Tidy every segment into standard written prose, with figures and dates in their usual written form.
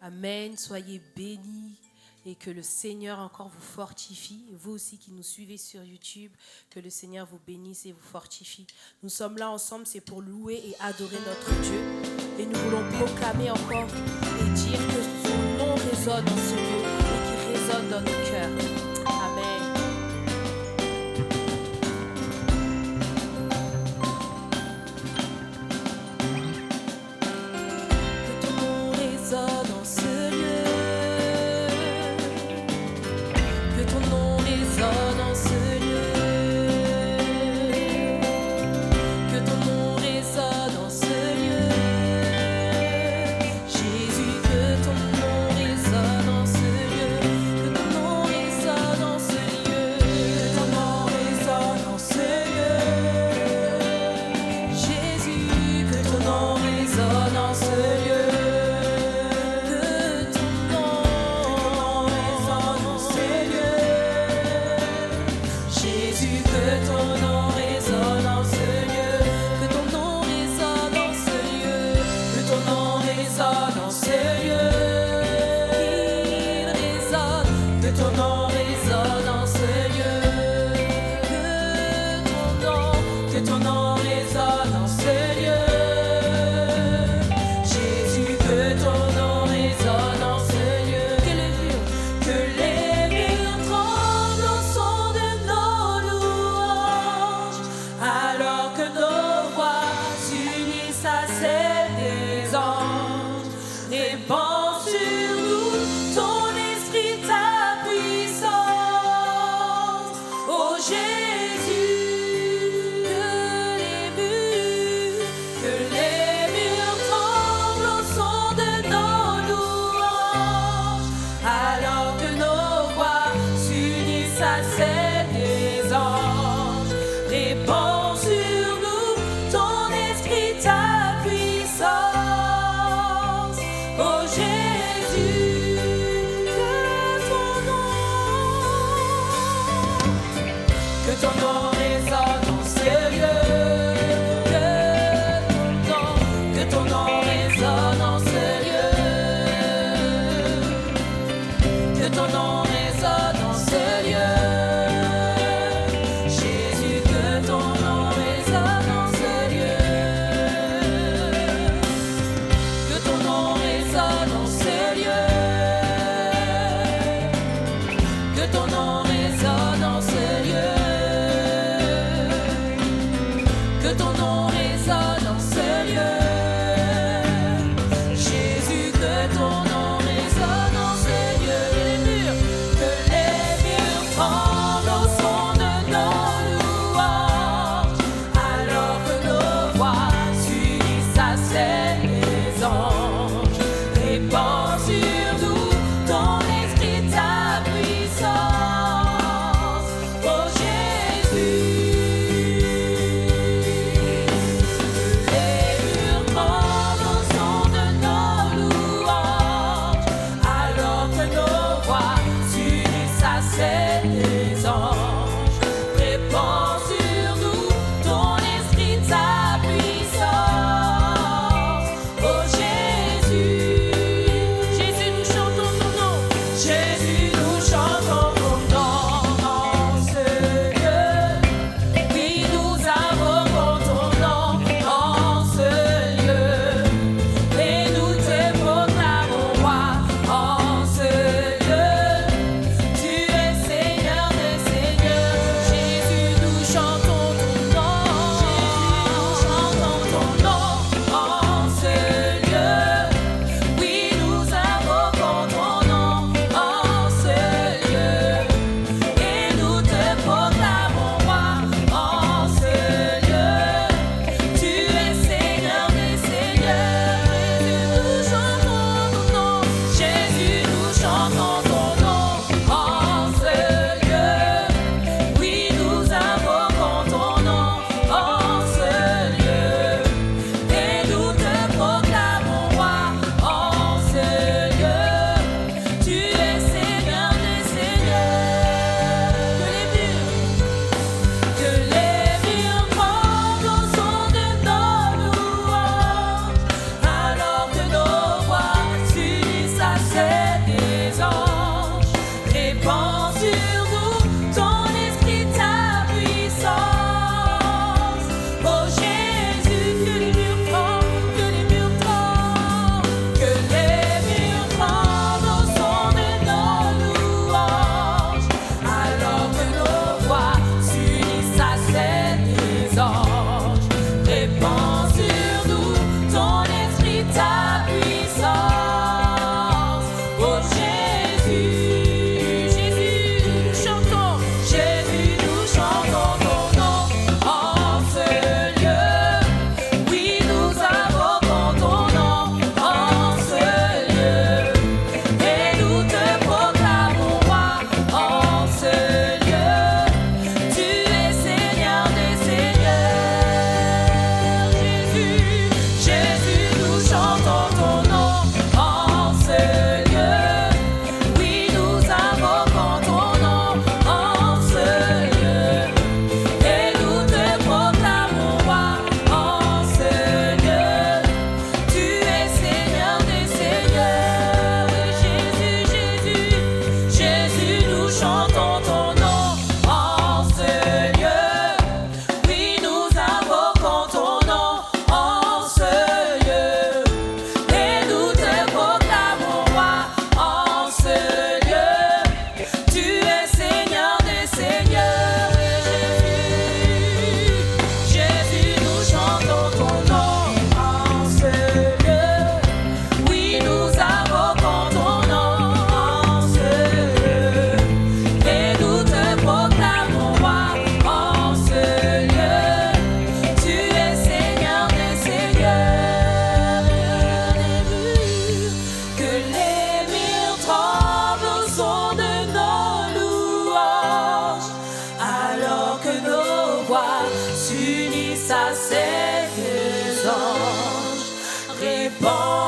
Amen. Soyez bénis et que le Seigneur encore vous fortifie. Vous aussi qui nous suivez sur YouTube, que le Seigneur vous bénisse et vous fortifie. Nous sommes là ensemble, c'est pour louer et adorer notre Dieu. Et nous voulons proclamer encore et dire que son nom résonne dans ce lieu et qu'il résonne dans nos cœurs. Amen. Que ton nom résonne dans ce lieu. Que ton nom résonne dans ce lieu. Que ton nom résonne dans ce lieu. Jésus, que ton nom résonne dans ce lieu. Que ton nom résonne dans ce lieu. Que ton nom résonne dans ce lieu. Jésus, que ton nom résonne dans ce lieu. Que ton nom résonne dans ce lieu. Jésus, que ton nom résonne dans ce lieu. Que ton nom résonne dans ce lieu. Que ton nom résonne dans ce lieu. Il résonne. Que ton nom résonne dans ce lieu. Que ton nom résonne dans ce lieu. Jésus, que ton nom résonne dans ce lieu. Que les murs tremblent au son de nos louanges, alors que nos voix s'unissent à celles des anges. Répands sur nous ton esprit, ta puissance. Oh Jésus, que les murs tremblent au son de nos louanges, alors que nos voix s'unissent à celles des anges. Répands sur nous ton esprit, ta puissance. Oh Jésus, que ton nom résonne dans ce lieu. Que ton nom résonne dans ce lieu. Que ton nom résonne dans ce lieu. Jésus, que ton nom résonne dans ce lieu. Que ton nom résonne dans ce lieu. Que ton nom résonne dans ce lieu. Que ton nom résonne dans ce lieu.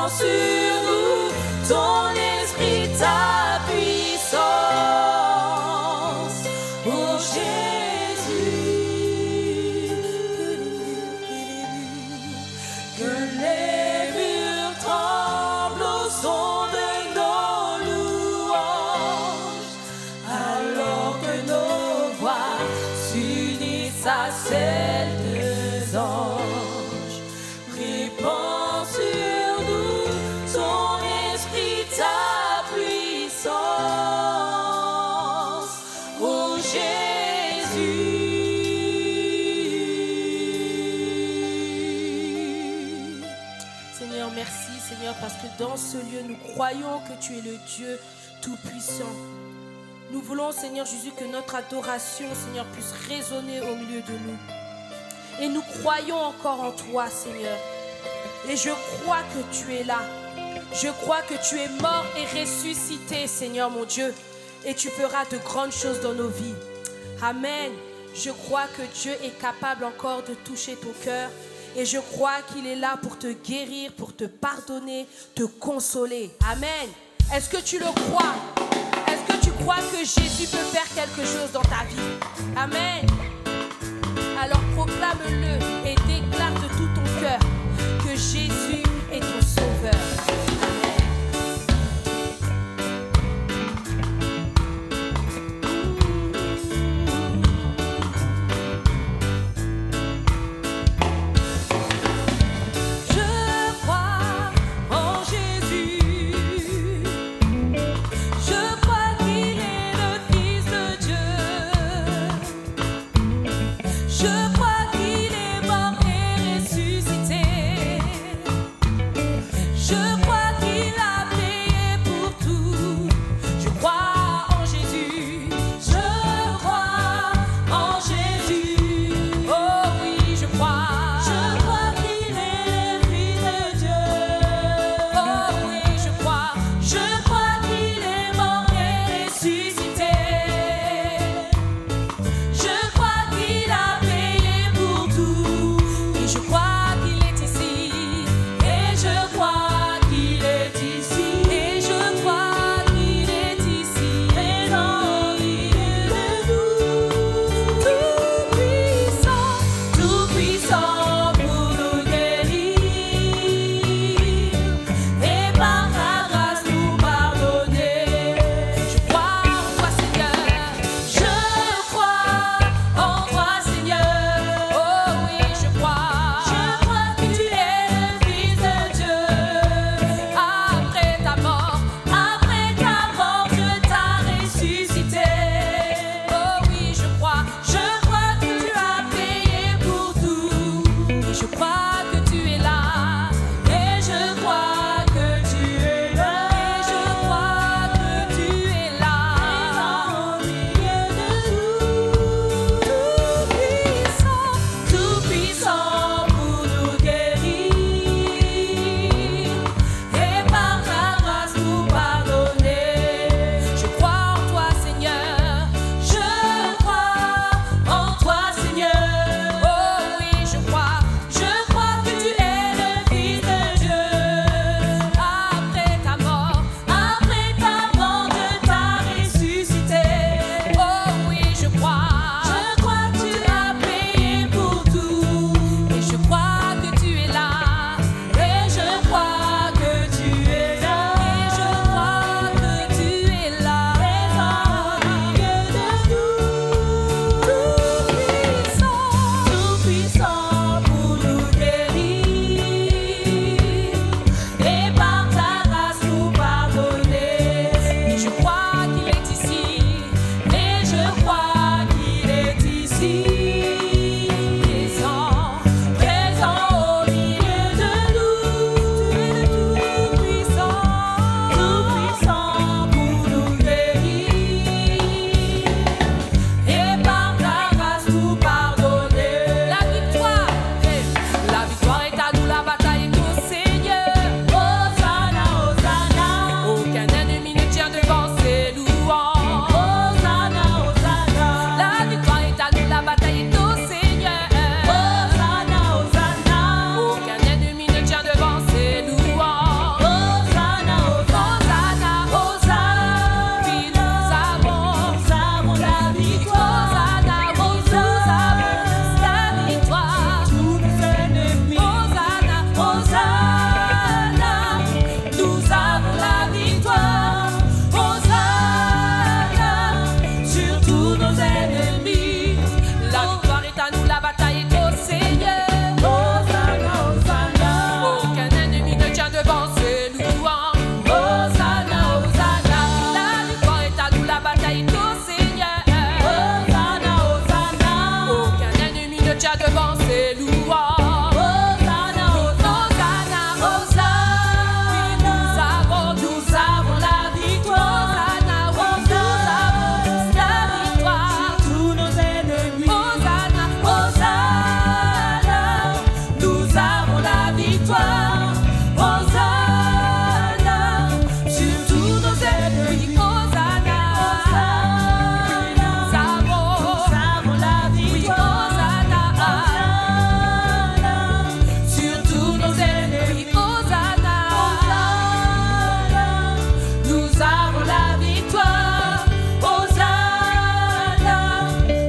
sur nous ton esprit, ta puissance. Oh Jésus, que les murs tremblent au son de nos louanges, alors que nos voix s'unissent à celles des anges. Répands sur nous ton esprit, ta puissance. Oh Jésus. Seigneur, merci Seigneur, parce que dans ce lieu, nous croyons que tu es le Dieu Tout-Puissant. Nous voulons, Seigneur Jésus, que notre adoration, Seigneur, puisse résonner au milieu de nous. Et nous croyons encore en toi, Seigneur. Et je crois que tu es là. Je crois que tu es mort et ressuscité, Seigneur mon Dieu. Et tu feras de grandes choses dans nos vies. Amen. Je crois que Dieu est capable encore de toucher ton cœur. Et je crois qu'il est là pour te guérir, pour te pardonner, te consoler. Amen. Est-ce que tu le crois? Est-ce que tu crois que Jésus peut faire quelque chose dans ta vie? Amen. Alors proclame-le et déclare de tout ton cœur que Jésus est ton sauveur. Je crois qu'il est mort. victoire. Hosanna sur tous nos ennemis. Hosanna, nous avons la victoire. Hosanna sur tous nos ennemis. Hosanna, nous avons la victoire. Hosanna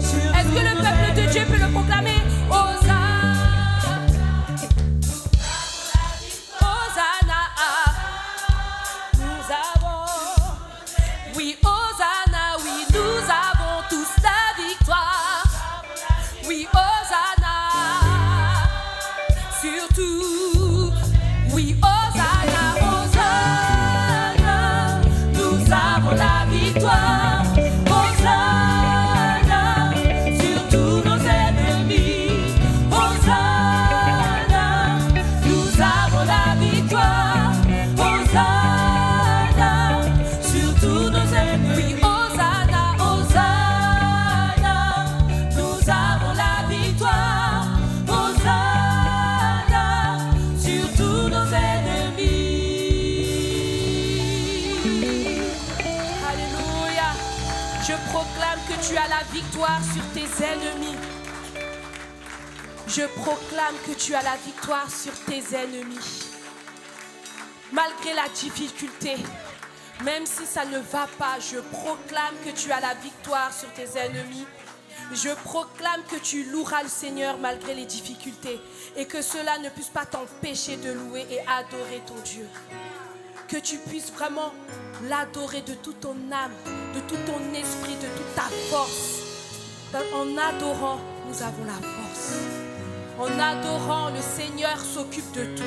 sur. Est-ce que le peuple de Dieu peut le proclamer? Victoire sur tes ennemis. Je proclame que tu as la victoire sur tes ennemis. Malgré la difficulté, même si ça ne va pas, je proclame que tu as la victoire sur tes ennemis. Je proclame que tu loueras le Seigneur malgré les difficultés et que cela ne puisse pas t'empêcher de louer et adorer ton Dieu. Que tu puisses vraiment l'adorer de toute ton âme, de tout ton esprit, de toute ta force. En adorant, nous avons la force. En adorant, le Seigneur s'occupe de tout.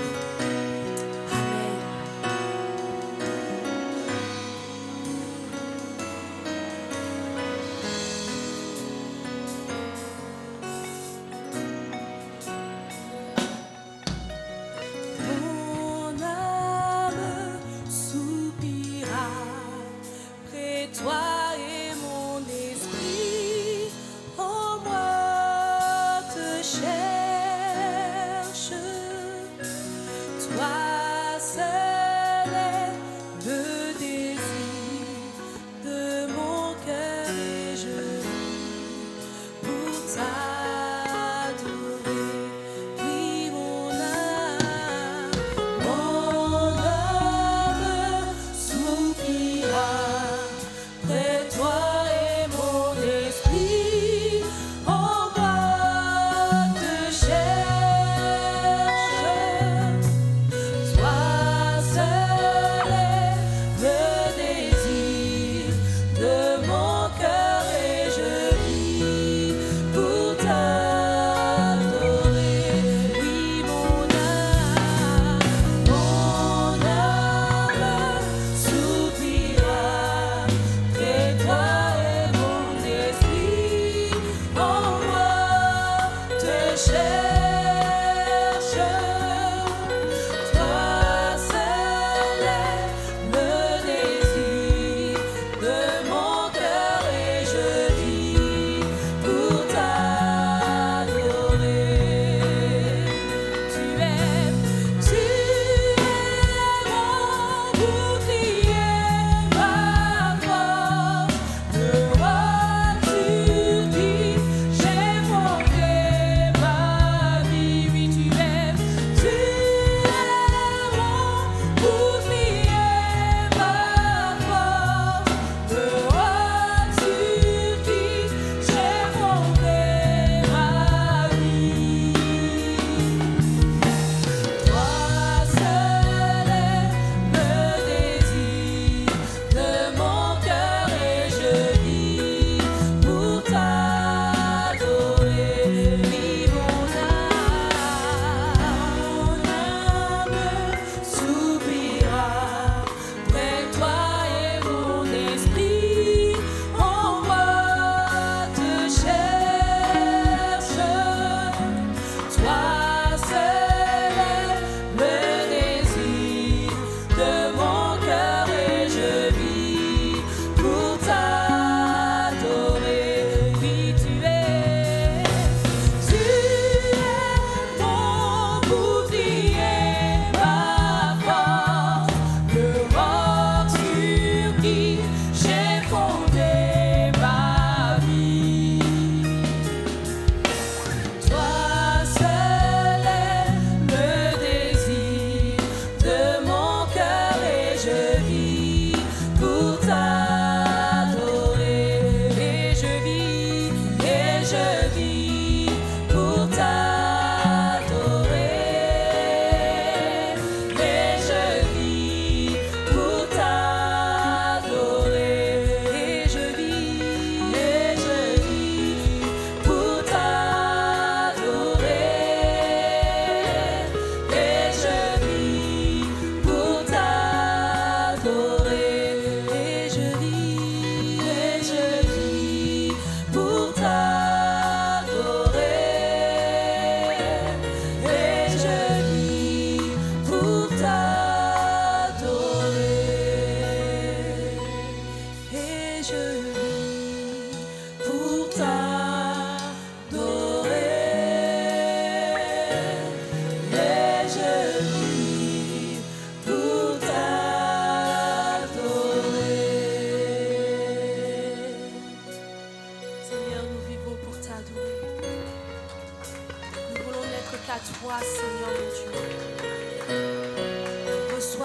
Mon âme soupira près de toi.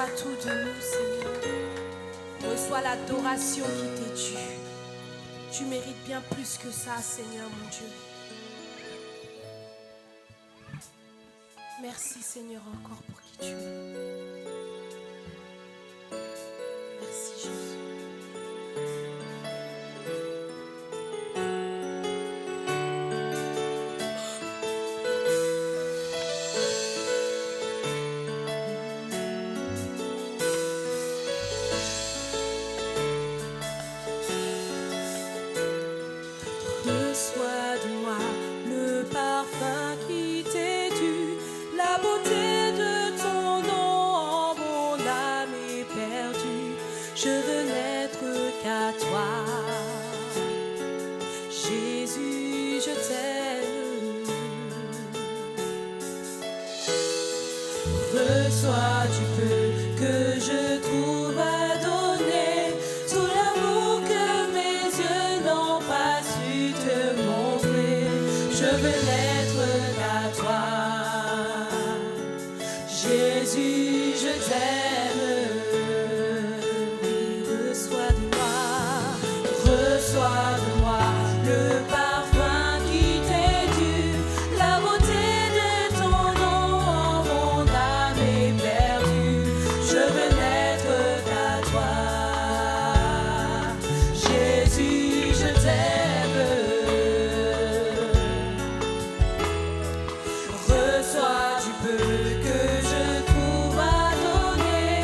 Reçois tout de nous, Seigneur. Reçois l'adoration qui t'est due. Tu mérites bien plus que ça, Seigneur, mon Dieu. Merci, Seigneur, encore pour qui tu es. Merci, Jésus. Reçois de moi le parfum qui t'est dû, la beauté de ton nom, mon âme est perdue. Je veux n'être qu'à toi. Jésus, je t'aime. Reçois du peu que je trouve à donner, tout l'amour que mes yeux n'ont pas su te montrer. Je veux n'être qu'à toi. Jésus, je t'aime. Oui, reçois de moi le parfum qui t'est dû, la beauté de ton nom, mon âme est perdue. Je veux n'être qu'à toi. Jésus, je t'aime. Reçois du peu que je trouve à donner,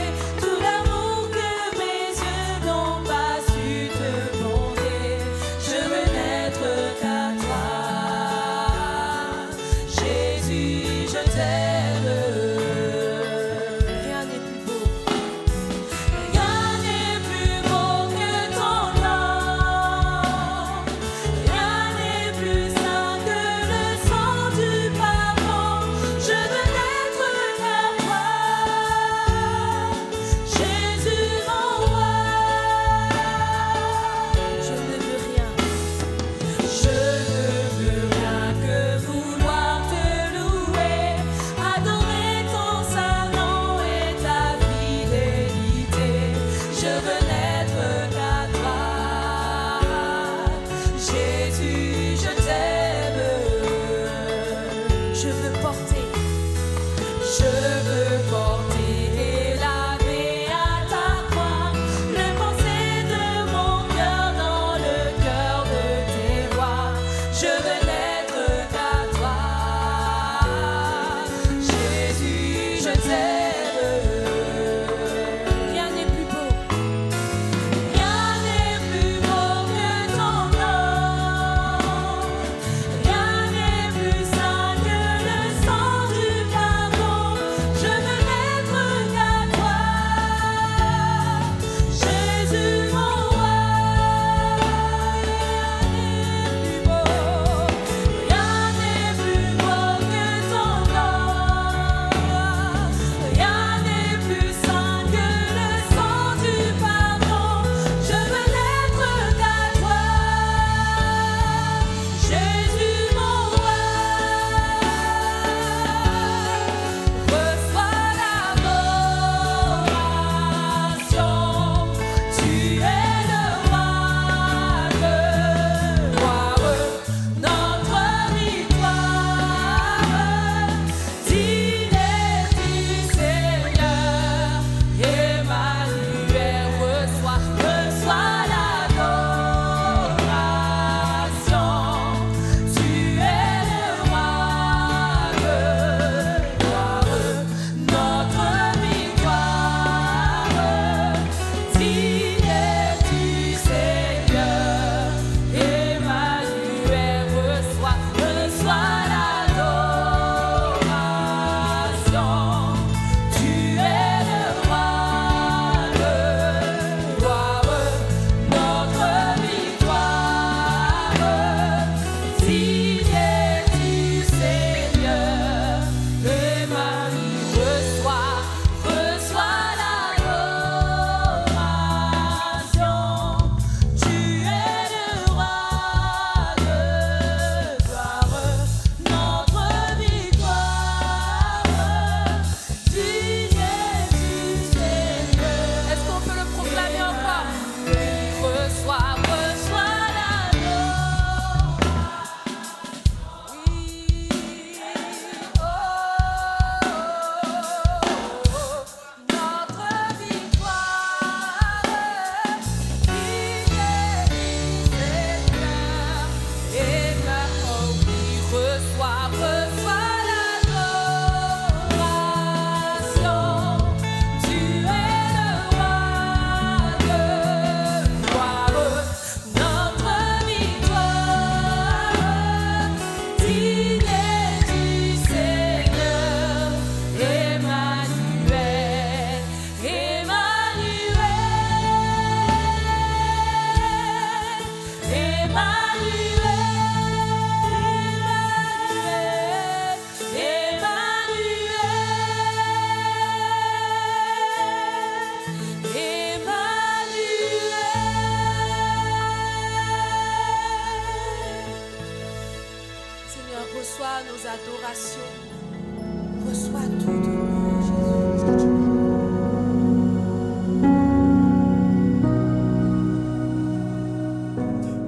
adoration. Reçois tout de nous, Jésus.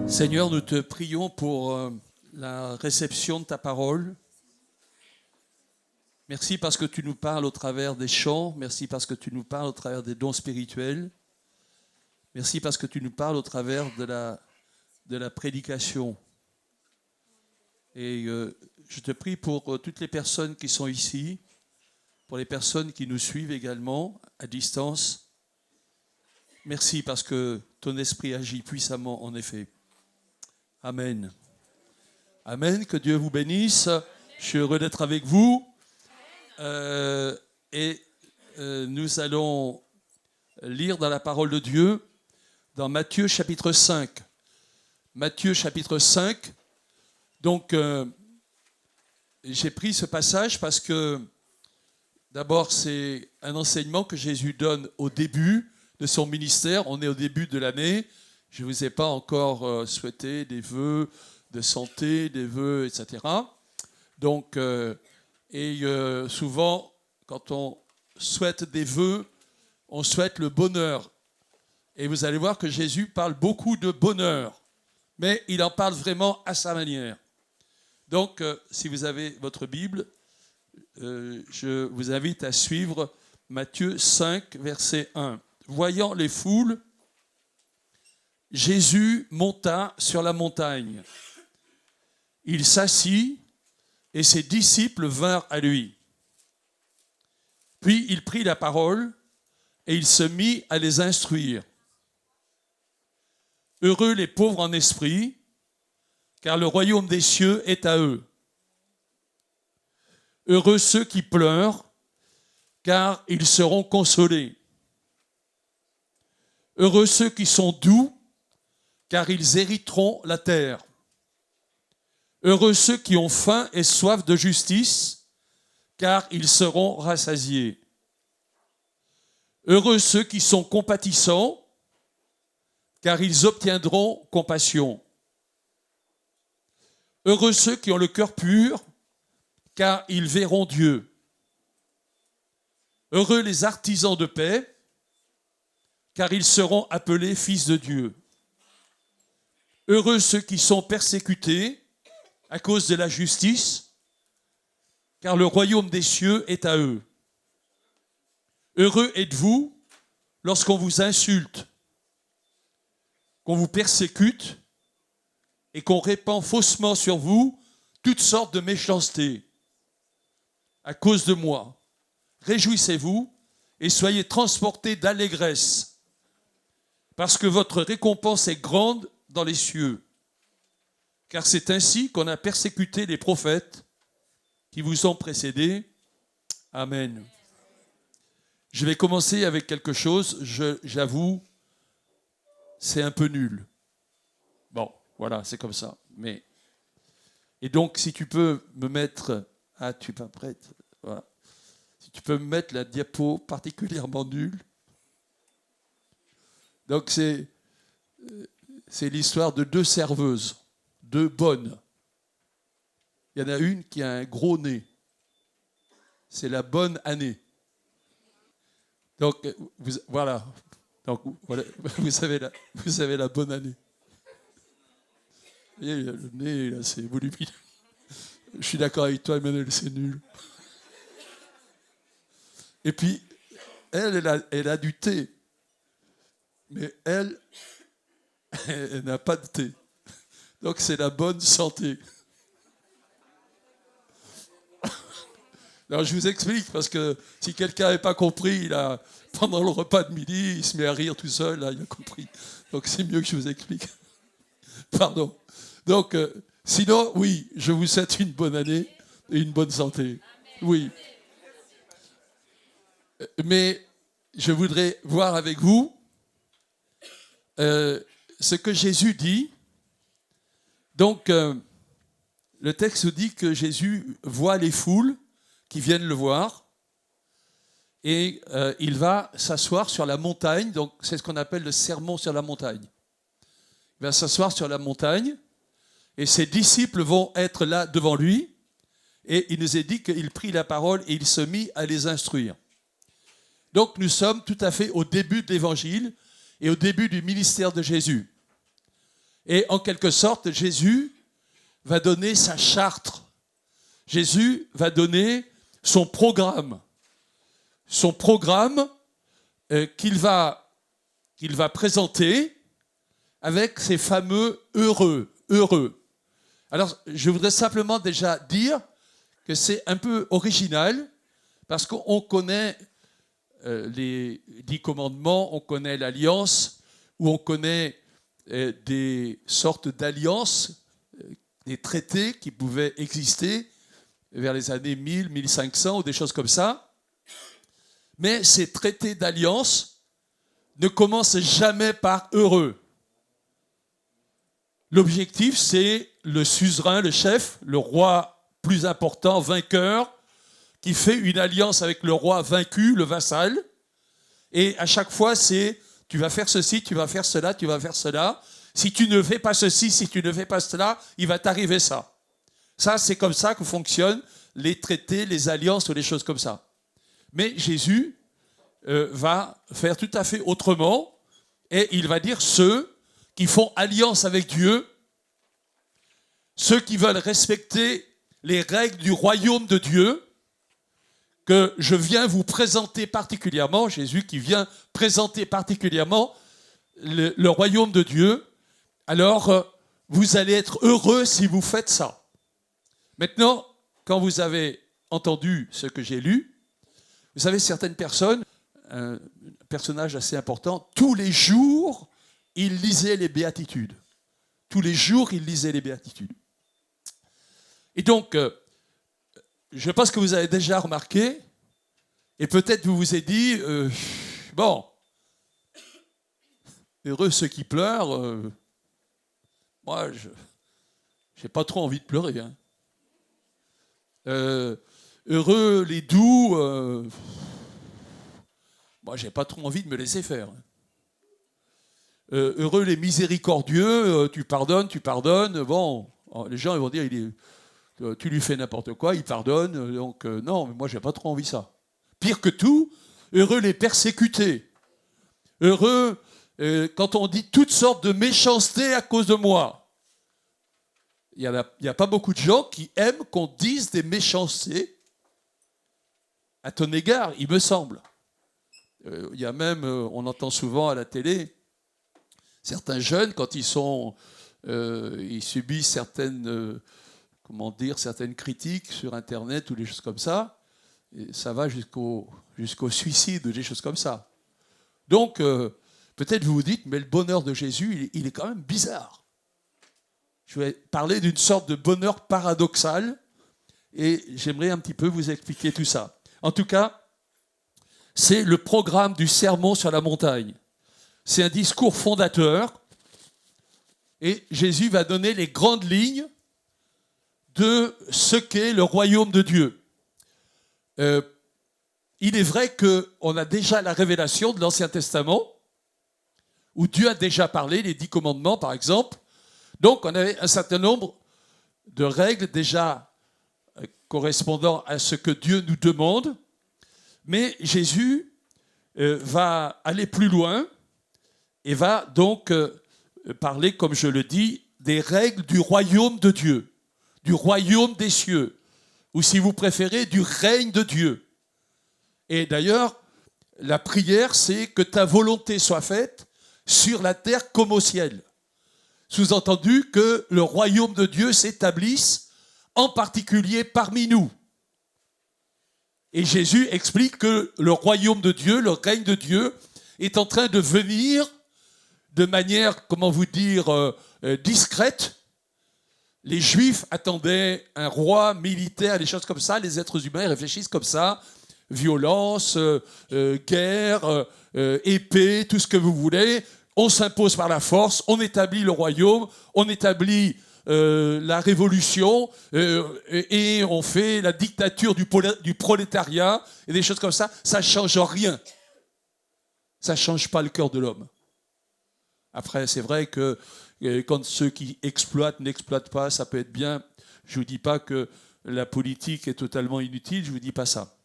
Seigneur, nous te prions pour la réception de ta parole. Merci parce que tu nous parles au travers des chants. Merci parce que tu nous parles au travers des dons spirituels. Merci parce que tu nous parles au travers de la prédication. Et je te prie pour toutes les personnes qui sont ici, pour les personnes qui nous suivent également à distance. Merci parce que ton esprit agit puissamment en effet. Amen. Amen. Que Dieu vous bénisse. Je suis heureux d'être avec vous. Nous allons lire dans la parole de Dieu, dans Matthieu chapitre 5. Matthieu chapitre 5. Donc, j'ai pris ce passage parce que, d'abord, c'est un enseignement que Jésus donne au début de son ministère. On est au début de l'année. Je ne vous ai pas encore souhaité des vœux de santé, des vœux, etc. Donc, souvent, quand on souhaite des vœux, on souhaite le bonheur. Et vous allez voir que Jésus parle beaucoup de bonheur, mais il en parle vraiment à sa manière. Donc, si vous avez votre Bible, je vous invite à suivre Matthieu 5, verset 1. Voyant les foules, Jésus monta sur la montagne. Il s'assit et ses disciples vinrent à lui. Puis il prit la parole et il se mit à les instruire. Heureux les pauvres en esprit, car le royaume des cieux est à eux. Heureux ceux qui pleurent, car ils seront consolés. Heureux ceux qui sont doux, car ils hériteront la terre. Heureux ceux qui ont faim et soif de justice, car ils seront rassasiés. Heureux ceux qui sont compatissants, car ils obtiendront compassion. Heureux ceux qui ont le cœur pur, car ils verront Dieu. Heureux les artisans de paix, car ils seront appelés fils de Dieu. Heureux ceux qui sont persécutés à cause de la justice, car le royaume des cieux est à eux. Heureux êtes-vous lorsqu'on vous insulte, qu'on vous persécute et qu'on répand faussement sur vous toutes sortes de méchancetés à cause de moi. Réjouissez-vous et soyez transportés d'allégresse, parce que votre récompense est grande dans les cieux. Car c'est ainsi qu'on a persécuté les prophètes qui vous ont précédés. Amen. Je vais commencer avec quelque chose, j'avoue, c'est un peu nul. Bon, voilà, c'est comme ça. Et donc, si tu peux me mettre... Ah, tu n'es pas prête. Voilà. Si tu peux me mettre la diapo particulièrement nulle. Donc, c'est l'histoire de deux serveuses, deux bonnes. Il y en a une qui a un gros nez. C'est la bonne année. Donc, voilà. Donc, voilà. Vous avez la bonne année. Vous voyez, le nez, là, c'est volumineux. Je suis d'accord avec toi, Emmanuel, c'est nul. Et puis, elle a du thé. Mais elle n'a pas de thé. Donc, c'est la bonne santé. Alors, je vous explique, parce que si quelqu'un n'avait pas compris, pendant le repas de midi, il se met à rire tout seul, là, il a compris. Donc, c'est mieux que je vous explique. Pardon. Donc, sinon, oui, je vous souhaite une bonne année et une bonne santé. Oui. Mais je voudrais voir avec vous ce que Jésus dit. Donc, le texte dit que Jésus voit les foules qui viennent le voir et il va s'asseoir sur la montagne. Donc, c'est ce qu'on appelle le sermon sur la montagne. Il va s'asseoir sur la montagne et ses disciples vont être là devant lui Et il nous est dit qu'il prit la parole et il se mit à les instruire. Donc nous sommes tout à fait au début de l'Évangile et au début du ministère de Jésus. Et en quelque sorte, Jésus va donner sa charte. Jésus va donner son programme. Son programme qu'il va présenter avec ces fameux heureux. Alors, je voudrais simplement déjà dire que c'est un peu original parce qu'on connaît les 10 commandements, on connaît l'alliance, ou on connaît des sortes d'alliances, des traités qui pouvaient exister vers les années 1000, 1500 ou des choses comme ça. Mais ces traités d'alliance ne commencent jamais par heureux. L'objectif, c'est le suzerain, le chef, le roi plus important, vainqueur, qui fait une alliance avec le roi vaincu, le vassal. Et à chaque fois, c'est tu vas faire ceci, tu vas faire cela, tu vas faire cela. Si tu ne fais pas ceci, si tu ne fais pas cela, il va t'arriver ça. Ça, c'est comme ça que fonctionnent les traités, les alliances ou les choses comme ça. Mais Jésus va faire tout à fait autrement et il va dire ceux qui font alliance avec Dieu, ceux qui veulent respecter les règles du royaume de Dieu, que je viens vous présenter particulièrement, Jésus qui vient présenter particulièrement le royaume de Dieu, alors vous allez être heureux si vous faites ça. Maintenant, quand vous avez entendu ce que j'ai lu, vous savez, certaines personnes, un personnage assez important, tous les jours, il lisait les béatitudes. Tous les jours, il lisait les béatitudes. Et donc, je pense que vous avez déjà remarqué, et peut-être vous vous êtes dit, bon, heureux ceux qui pleurent, moi, je n'ai pas trop envie de pleurer. Hein. Heureux les doux, moi, je n'ai pas trop envie de me laisser faire. Heureux les miséricordieux, tu pardonnes, bon, les gens ils vont dire, tu lui fais n'importe quoi, il pardonne, donc non, mais moi j'ai pas trop envie de ça. Pire que tout, heureux les persécutés, heureux quand on dit toutes sortes de méchancetés à cause de moi. Il n'y a pas beaucoup de gens qui aiment qu'on dise des méchancetés à ton égard, il me semble. Il y a même, on entend souvent à la télé, certains jeunes, quand ils subissent certaines critiques sur Internet ou des choses comme ça, et ça va jusqu'au suicide ou des choses comme ça. Donc, peut-être vous vous dites, mais le bonheur de Jésus, il est quand même bizarre. Je vais parler d'une sorte de bonheur paradoxal et j'aimerais un petit peu vous expliquer tout ça. En tout cas, c'est le programme du Sermon sur la montagne. C'est un discours fondateur et Jésus va donner les grandes lignes de ce qu'est le royaume de Dieu. Il est vrai qu'on a déjà la révélation de l'Ancien Testament, où Dieu a déjà parlé, les 10 commandements par exemple. Donc on avait un certain nombre de règles déjà correspondant à ce que Dieu nous demande, mais Jésus va aller plus loin et va donc parler, comme je le dis, des règles du royaume de Dieu, du royaume des cieux, ou si vous préférez, du règne de Dieu. Et d'ailleurs, la prière, c'est que ta volonté soit faite sur la terre comme au ciel. Sous-entendu que le royaume de Dieu s'établisse, en particulier parmi nous. Et Jésus explique que le royaume de Dieu, le règne de Dieu, est en train de venir de manière, comment vous dire, discrète. Les Juifs attendaient un roi militaire, des choses comme ça. Les êtres humains réfléchissent comme ça. Violence, guerre, épée, tout ce que vous voulez. On s'impose par la force, on établit le royaume, on établit la révolution et on fait la dictature du prolétariat et des choses comme ça. Ça ne change rien. Ça ne change pas le cœur de l'homme. Après, c'est vrai que quand ceux qui exploitent n'exploitent pas, ça peut être bien. Je ne vous dis pas que la politique est totalement inutile, je ne vous dis pas ça.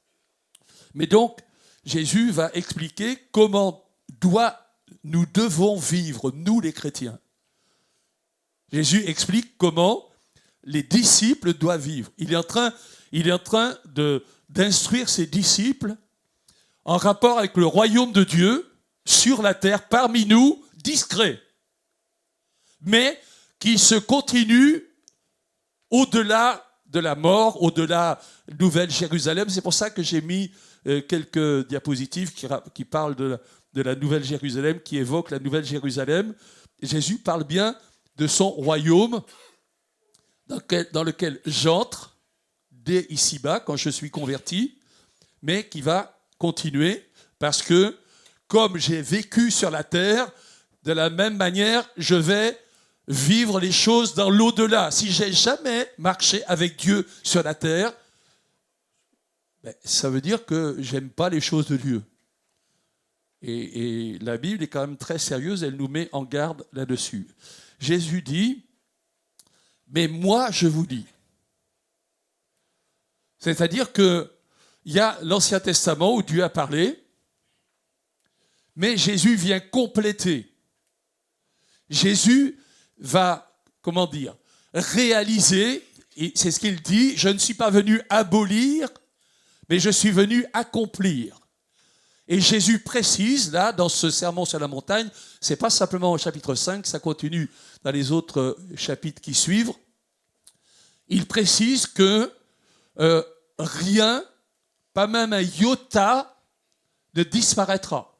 Mais donc, Jésus va expliquer comment nous devons vivre, nous les chrétiens. Jésus explique comment les disciples doivent vivre. Il est en train d'instruire ses disciples en rapport avec le royaume de Dieu sur la terre, parmi nous, discret, mais qui se continue au-delà de la mort, au-delà de Nouvelle Jérusalem. C'est pour ça que j'ai mis quelques diapositives qui parlent de la Nouvelle Jérusalem, qui évoquent la Nouvelle Jérusalem. Jésus parle bien de son royaume dans lequel j'entre dès ici-bas, quand je suis converti, mais qui va continuer parce que, comme j'ai vécu sur la terre, de la même manière, je vais vivre les choses dans l'au-delà. Si j'ai jamais marché avec Dieu sur la terre, ça veut dire que j'aime pas les choses de Dieu. Et la Bible est quand même très sérieuse, elle nous met en garde là-dessus. Jésus dit, mais moi je vous dis. C'est-à-dire qu'il y a l'Ancien Testament où Dieu a parlé, mais Jésus vient compléter. Jésus va, réaliser, et c'est ce qu'il dit, je ne suis pas venu abolir, mais je suis venu accomplir. Et Jésus précise, là, dans ce sermon sur la montagne, c'est pas simplement au chapitre 5, ça continue dans les autres chapitres qui suivent, il précise que rien, pas même un iota, ne disparaîtra.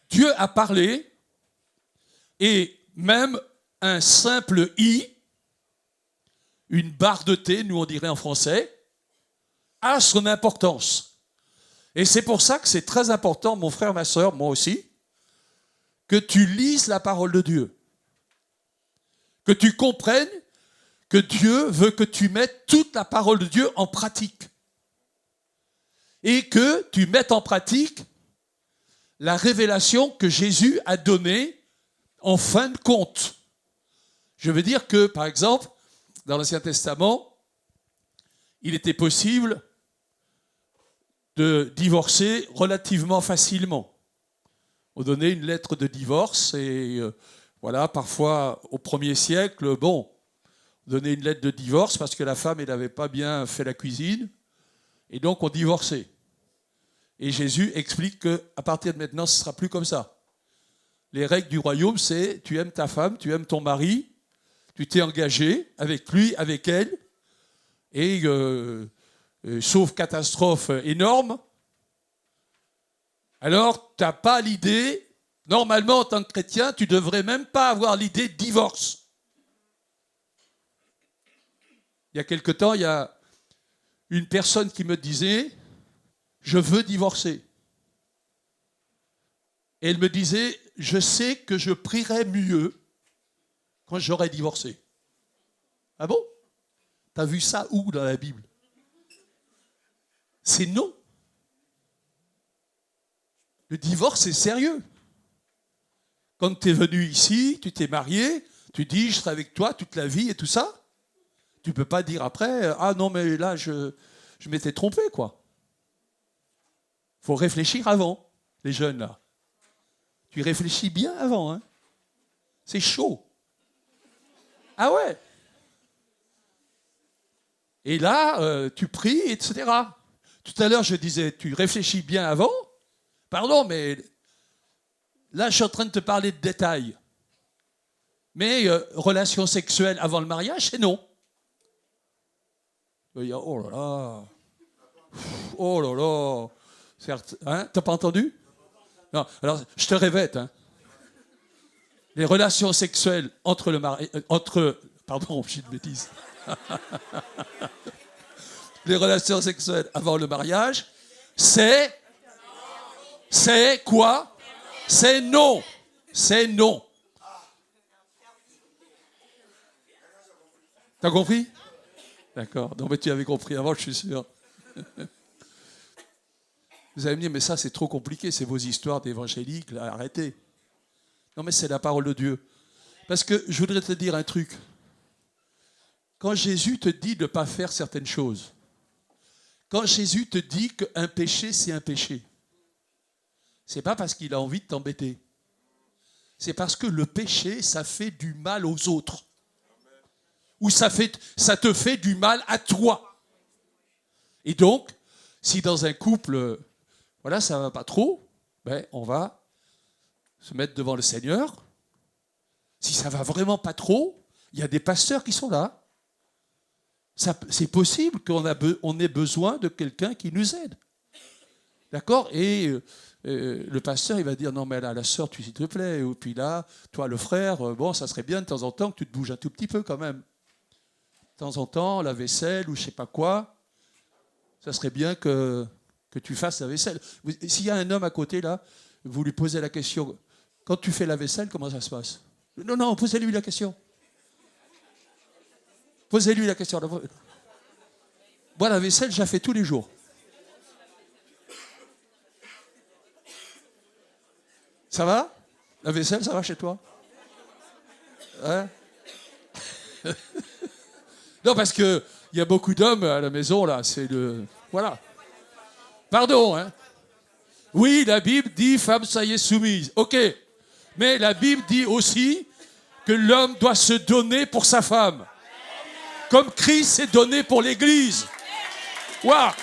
Dieu a parlé, et même un simple i, une barre de thé, nous on dirait en français, a son importance. Et c'est pour ça que c'est très important, mon frère, ma sœur, moi aussi, que tu lises la parole de Dieu. Que tu comprennes que Dieu veut que tu mettes toute la parole de Dieu en pratique. Et que tu mettes en pratique la révélation que Jésus a donnée en fin de compte. Je veux dire que, par exemple, dans l'Ancien Testament, il était possible de divorcer relativement facilement. On donnait une lettre de divorce et voilà, parfois au 1er siècle, on donnait une lettre de divorce parce que la femme elle n'avait pas bien fait la cuisine et donc on divorçait. Et Jésus explique qu'à partir de maintenant, ce ne sera plus comme ça. Les règles du royaume, c'est tu aimes ta femme, tu aimes ton mari, tu t'es engagé avec lui, avec elle, et sauf catastrophe énorme, alors tu n'as pas l'idée, normalement en tant que chrétien, tu ne devrais même pas avoir l'idée de divorce. Il y a quelque temps, il y a une personne qui me disait « Je veux divorcer ». Et elle me disait « Je sais que je prierai mieux quand j'aurai divorcé ». Ah bon? T'as vu ça où dans la Bible? C'est non. Le divorce, c'est sérieux. Quand tu es venu ici, tu t'es marié, tu dis « Je serai avec toi toute la vie » et tout ça. Tu ne peux pas dire après « Ah non, mais là, je m'étais trompé, quoi ». Il faut réfléchir avant, les jeunes, là. Tu réfléchis bien avant, hein. C'est chaud. Ah ouais. Et là, tu pries, etc. Tout à l'heure, je disais, tu réfléchis bien avant. Pardon, mais là, je suis en train de te parler de détails. Mais relations sexuelles avant le mariage, c'est non. Il y a, oh là là. Oh là là. Certes, hein, t'as pas entendu? Non, alors, je te répète, hein. Les relations sexuelles entre le mari... pardon, j'ai une bêtise. Les relations sexuelles avant le mariage, c'est quoi? C'est non. C'est non. T'as compris? D'accord. Non, mais tu avais compris avant, je suis sûr. Vous allez me dire, mais ça, c'est trop compliqué, c'est vos histoires d'évangéliques, là, arrêtez. Non, mais c'est la parole de Dieu. Parce que je voudrais te dire un truc. Quand Jésus te dit de ne pas faire certaines choses, quand Jésus te dit qu'un péché, c'est un péché, c'est pas parce qu'il a envie de t'embêter. C'est parce que le péché, ça fait du mal aux autres. Ou ça te fait du mal à toi. Et donc, si dans un couple, voilà, ça ne va pas trop, ben, on va se mettre devant le Seigneur. Si ça ne va vraiment pas trop, il y a des pasteurs qui sont là. C'est possible qu'on ait besoin de quelqu'un qui nous aide. D'accord ? Et le pasteur, il va dire, non mais là, la sœur, s'il te plaît, et puis là, toi, le frère, bon, ça serait bien de temps en temps que tu te bouges un tout petit peu quand même. De temps en temps, la vaisselle ou je ne sais pas quoi, ça serait bien que tu fasses la vaisselle. S'il y a un homme à côté, là, vous lui posez la question, quand tu fais la vaisselle, comment ça se passe ? Non, posez-lui la question. Posez-lui la question. Moi, la vaisselle, je la fais tous les jours. Ça va ? La vaisselle, ça va chez toi ? Hein ? Non, parce qu'il y a beaucoup d'hommes à la maison, là. C'est le... Voilà. Pardon, hein ? Oui, la Bible dit « femme, soyez soumise ». OK. Mais la Bible dit aussi que l'homme doit se donner pour sa femme. Comme Christ s'est donné pour l'Église. Waouh !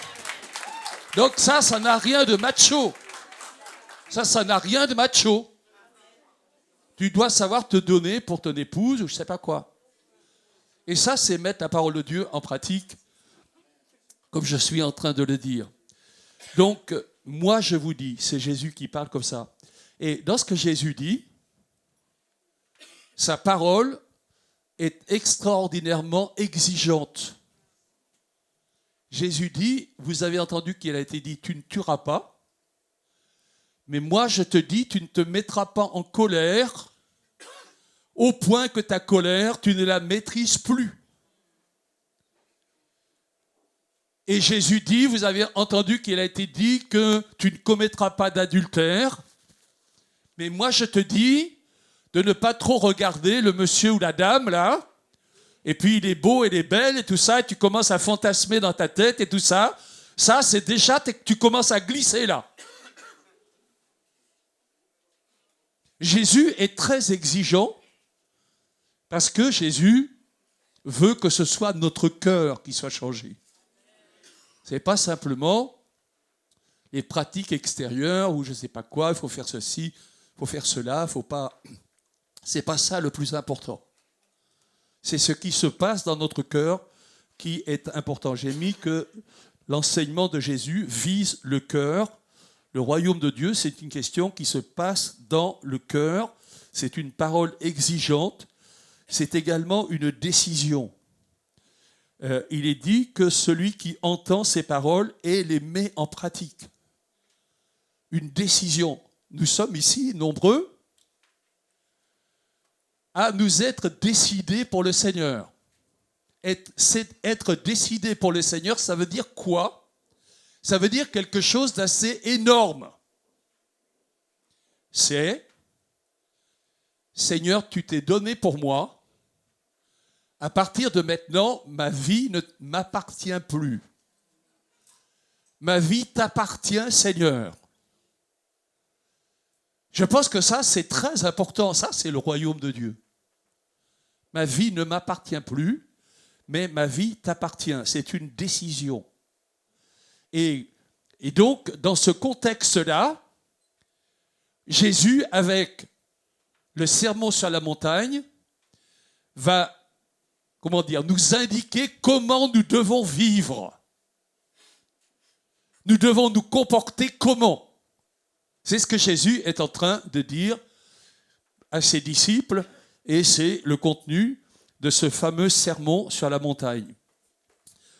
Donc ça n'a rien de macho. Ça n'a rien de macho. Tu dois savoir te donner pour ton épouse ou je ne sais pas quoi. Et ça, c'est mettre la parole de Dieu en pratique, comme je suis en train de le dire. Donc, moi, je vous dis, c'est Jésus qui parle comme ça. Et dans ce que Jésus dit, sa parole est extraordinairement exigeante. Jésus dit, vous avez entendu qu'il a été dit, tu ne tueras pas. Mais moi, je te dis, tu ne te mettras pas en colère au point que ta colère, tu ne la maîtrises plus. Et Jésus dit, vous avez entendu qu'il a été dit que tu ne commettras pas d'adultère. Mais moi, je te dis de ne pas trop regarder le monsieur ou la dame, là. Et puis, il est beau, elle est belle et tout ça. Et tu commences à fantasmer dans ta tête et tout ça. Ça, c'est déjà que tu commences à glisser, là. Jésus est très exigeant parce que Jésus veut que ce soit notre cœur qui soit changé. Ce n'est pas simplement les pratiques extérieures ou je ne sais pas quoi, il faut faire ceci, il faut faire cela, il ne faut pas... Ce n'est pas ça le plus important. C'est ce qui se passe dans notre cœur qui est important. J'ai mis que l'enseignement de Jésus vise le cœur. Le royaume de Dieu, c'est une question qui se passe dans le cœur. C'est une parole exigeante. C'est également une décision. Il est dit que celui qui entend ces paroles et les met en pratique. Une décision. Nous sommes ici nombreux à nous être décidés pour le Seigneur. Être décidé pour le Seigneur, ça veut dire quoi ? Ça veut dire quelque chose d'assez énorme. C'est, Seigneur, tu t'es donné pour moi. À partir de maintenant, ma vie ne m'appartient plus. Ma vie t'appartient, Seigneur. Je pense que ça, c'est très important. Ça, c'est le royaume de Dieu. Ma vie ne m'appartient plus, mais ma vie t'appartient. C'est une décision. Et donc, dans ce contexte-là, Jésus, avec le sermon sur la montagne, va, nous indiquer comment nous devons vivre. Nous devons nous comporter comment ? C'est ce que Jésus est en train de dire à ses disciples, et c'est le contenu de ce fameux sermon sur la montagne.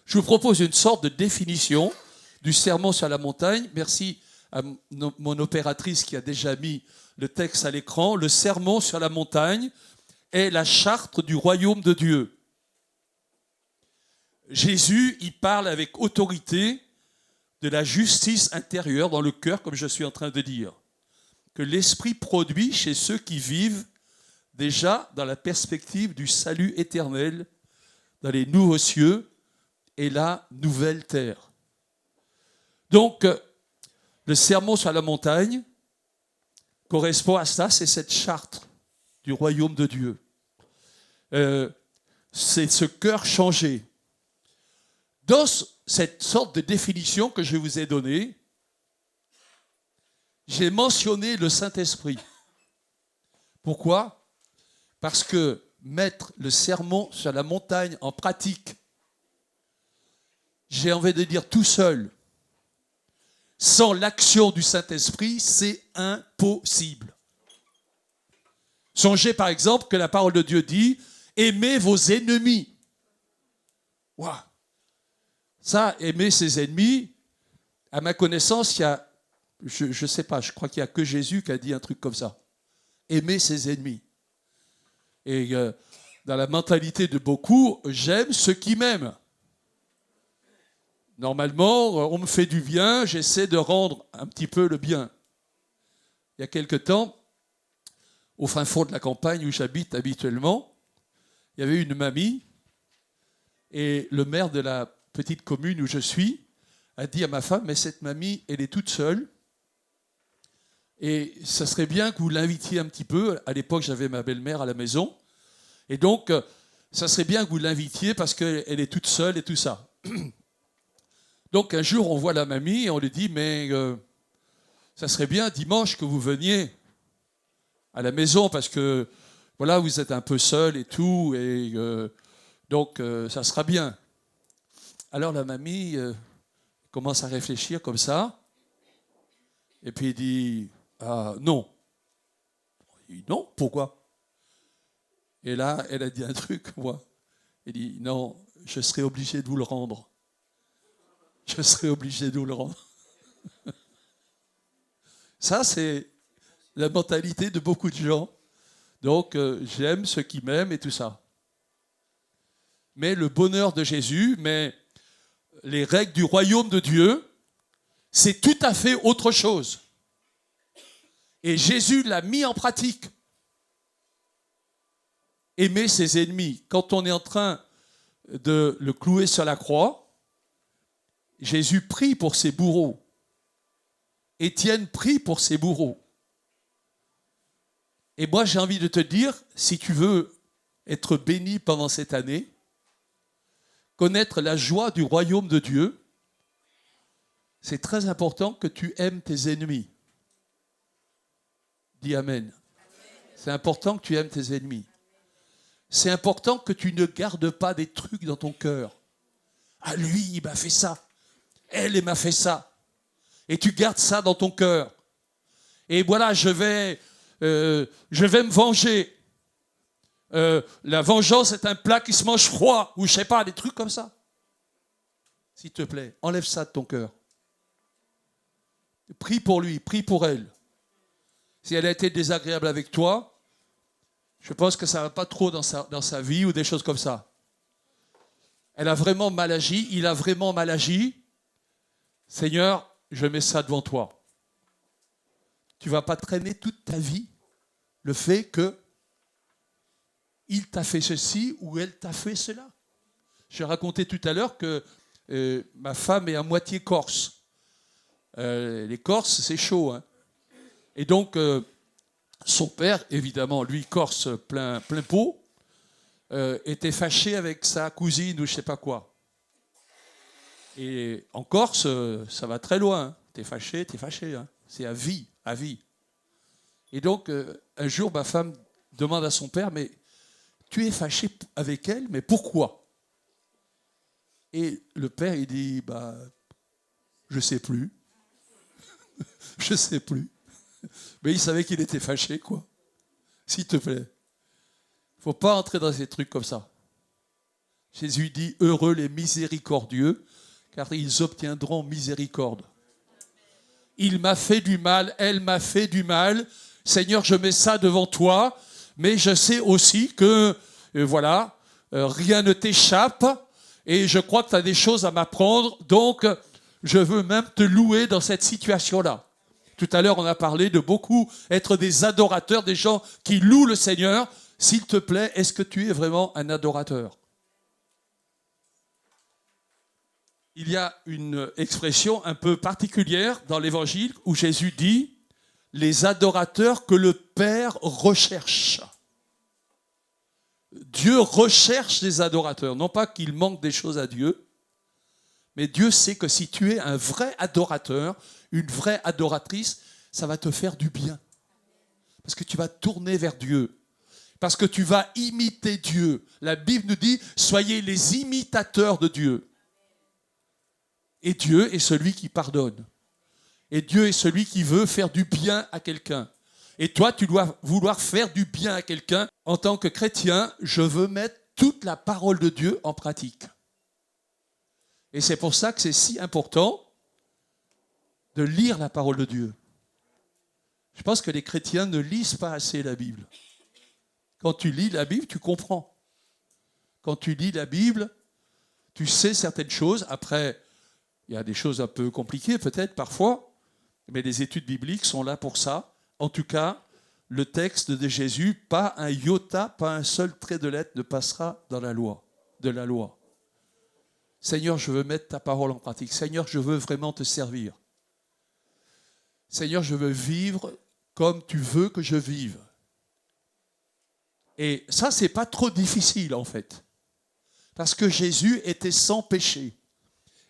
Je vous propose une sorte de définition du sermon sur la montagne. Merci à mon opératrice qui a déjà mis le texte à l'écran. Le sermon sur la montagne est la charte du royaume de Dieu. Jésus y parle avec autorité de la justice intérieure dans le cœur, comme je suis en train de dire, que l'Esprit produit chez ceux qui vivent déjà dans la perspective du salut éternel, dans les nouveaux cieux et la nouvelle terre. Donc, le sermon sur la montagne correspond à ça, c'est cette charte du royaume de Dieu. C'est ce cœur changé. Dans cette sorte de définition que je vous ai donnée, j'ai mentionné le Saint-Esprit. Pourquoi ? Parce que mettre le sermon sur la montagne en pratique, j'ai envie de dire tout seul, sans l'action du Saint-Esprit, c'est impossible. Songez par exemple que la parole de Dieu dit « Aimez vos ennemis ». Waouh ! Ça, aimer ses ennemis, à ma connaissance, il y a, je ne sais pas, je crois qu'il n'y a que Jésus qui a dit un truc comme ça. Aimer ses ennemis. Et dans la mentalité de beaucoup, j'aime ceux qui m'aiment. Normalement, on me fait du bien, j'essaie de rendre un petit peu le bien. Il y a quelque temps, au fin fond de la campagne où j'habite habituellement, il y avait une mamie et le maire de la petite commune où je suis a dit à ma femme, mais cette mamie, elle est toute seule et ça serait bien que vous l'invitiez un petit peu. À l'époque, j'avais ma belle-mère à la maison et donc, ça serait bien que vous l'invitiez parce qu'elle est toute seule et tout ça. Donc un jour, on voit la mamie et on lui dit, mais ça serait bien dimanche que vous veniez à la maison parce que voilà, vous êtes un peu seul et tout, et donc ça sera bien. Alors la mamie commence à réfléchir comme ça, et puis il dit, ah non. Il dit, non, pourquoi ? Et là, elle a dit un truc, moi. Elle dit, non, je serai obligé de vous le rendre. Je serai obligé de vous le rendre. Ça, c'est la mentalité de beaucoup de gens. Donc, j'aime ceux qui m'aiment et tout ça. Mais le bonheur de Jésus, mais les règles du royaume de Dieu, c'est tout à fait autre chose. Et Jésus l'a mis en pratique. Aimer ses ennemis. Quand on est en train de le clouer sur la croix, Jésus prie pour ses bourreaux. Étienne prie pour ses bourreaux. Et moi, j'ai envie de te dire, si tu veux être béni pendant cette année, connaître la joie du royaume de Dieu, c'est très important que tu aimes tes ennemis. Dis Amen. C'est important que tu aimes tes ennemis. C'est important que tu ne gardes pas des trucs dans ton cœur. Ah, lui, il m'a fait ça. Elle m'a fait ça. Et tu gardes ça dans ton cœur. Et voilà, je vais me venger. La vengeance est un plat qui se mange froid. Ou je sais pas, des trucs comme ça. S'il te plaît, enlève ça de ton cœur. Prie pour lui, prie pour elle. Si elle a été désagréable avec toi, je pense que ça ne va pas trop dans sa vie ou des choses comme ça. Elle a vraiment mal agi, il a vraiment mal agi. Seigneur, je mets ça devant toi. Tu ne vas pas traîner toute ta vie le fait que il t'a fait ceci ou elle t'a fait cela. J'ai raconté tout à l'heure que ma femme est à moitié corse. Les Corses, c'est chaud. Hein. Et donc, son père, évidemment, lui, corse plein pot, était fâché avec sa cousine ou je ne sais pas quoi. Et en Corse, ça va très loin. Hein. T'es fâché. Hein. C'est à vie. Et donc, un jour, ma femme demande à son père, mais tu es fâché avec elle, mais pourquoi ? Et le père, il dit, je ne sais plus. Je ne sais plus. Mais il savait qu'il était fâché, quoi. S'il te plaît. Il ne faut pas entrer dans ces trucs comme ça. Jésus dit, heureux les miséricordieux, car ils obtiendront miséricorde. Il m'a fait du mal, elle m'a fait du mal. Seigneur, je mets ça devant toi, mais je sais aussi que, rien ne t'échappe, et je crois que tu as des choses à m'apprendre, donc je veux même te louer dans cette situation-là. Tout à l'heure, on a parlé de beaucoup être des adorateurs, des gens qui louent le Seigneur. S'il te plaît, est-ce que tu es vraiment un adorateur ? Il y a une expression un peu particulière dans l'Évangile où Jésus dit « les adorateurs que le Père recherche ». Dieu recherche les adorateurs, non pas qu'il manque des choses à Dieu, mais Dieu sait que si tu es un vrai adorateur, une vraie adoratrice, ça va te faire du bien. Parce que tu vas tourner vers Dieu. Parce que tu vas imiter Dieu. La Bible nous dit « soyez les imitateurs de Dieu ». Et Dieu est celui qui pardonne. Et Dieu est celui qui veut faire du bien à quelqu'un. Et toi, tu dois vouloir faire du bien à quelqu'un. En tant que chrétien, je veux mettre toute la parole de Dieu en pratique. Et c'est pour ça que c'est si important de lire la parole de Dieu. Je pense que les chrétiens ne lisent pas assez la Bible. Quand tu lis la Bible, tu comprends. Quand tu lis la Bible, tu sais certaines choses. Après, il y a des choses un peu compliquées peut-être parfois, mais les études bibliques sont là pour ça. En tout cas, le texte de Jésus, pas un iota, pas un seul trait de lettre ne passera dans la loi, de la loi. Seigneur, je veux mettre ta parole en pratique. Seigneur, je veux vraiment te servir. Seigneur, je veux vivre comme tu veux que je vive. Et ça, c'est pas trop difficile en fait. Parce que Jésus était sans péché.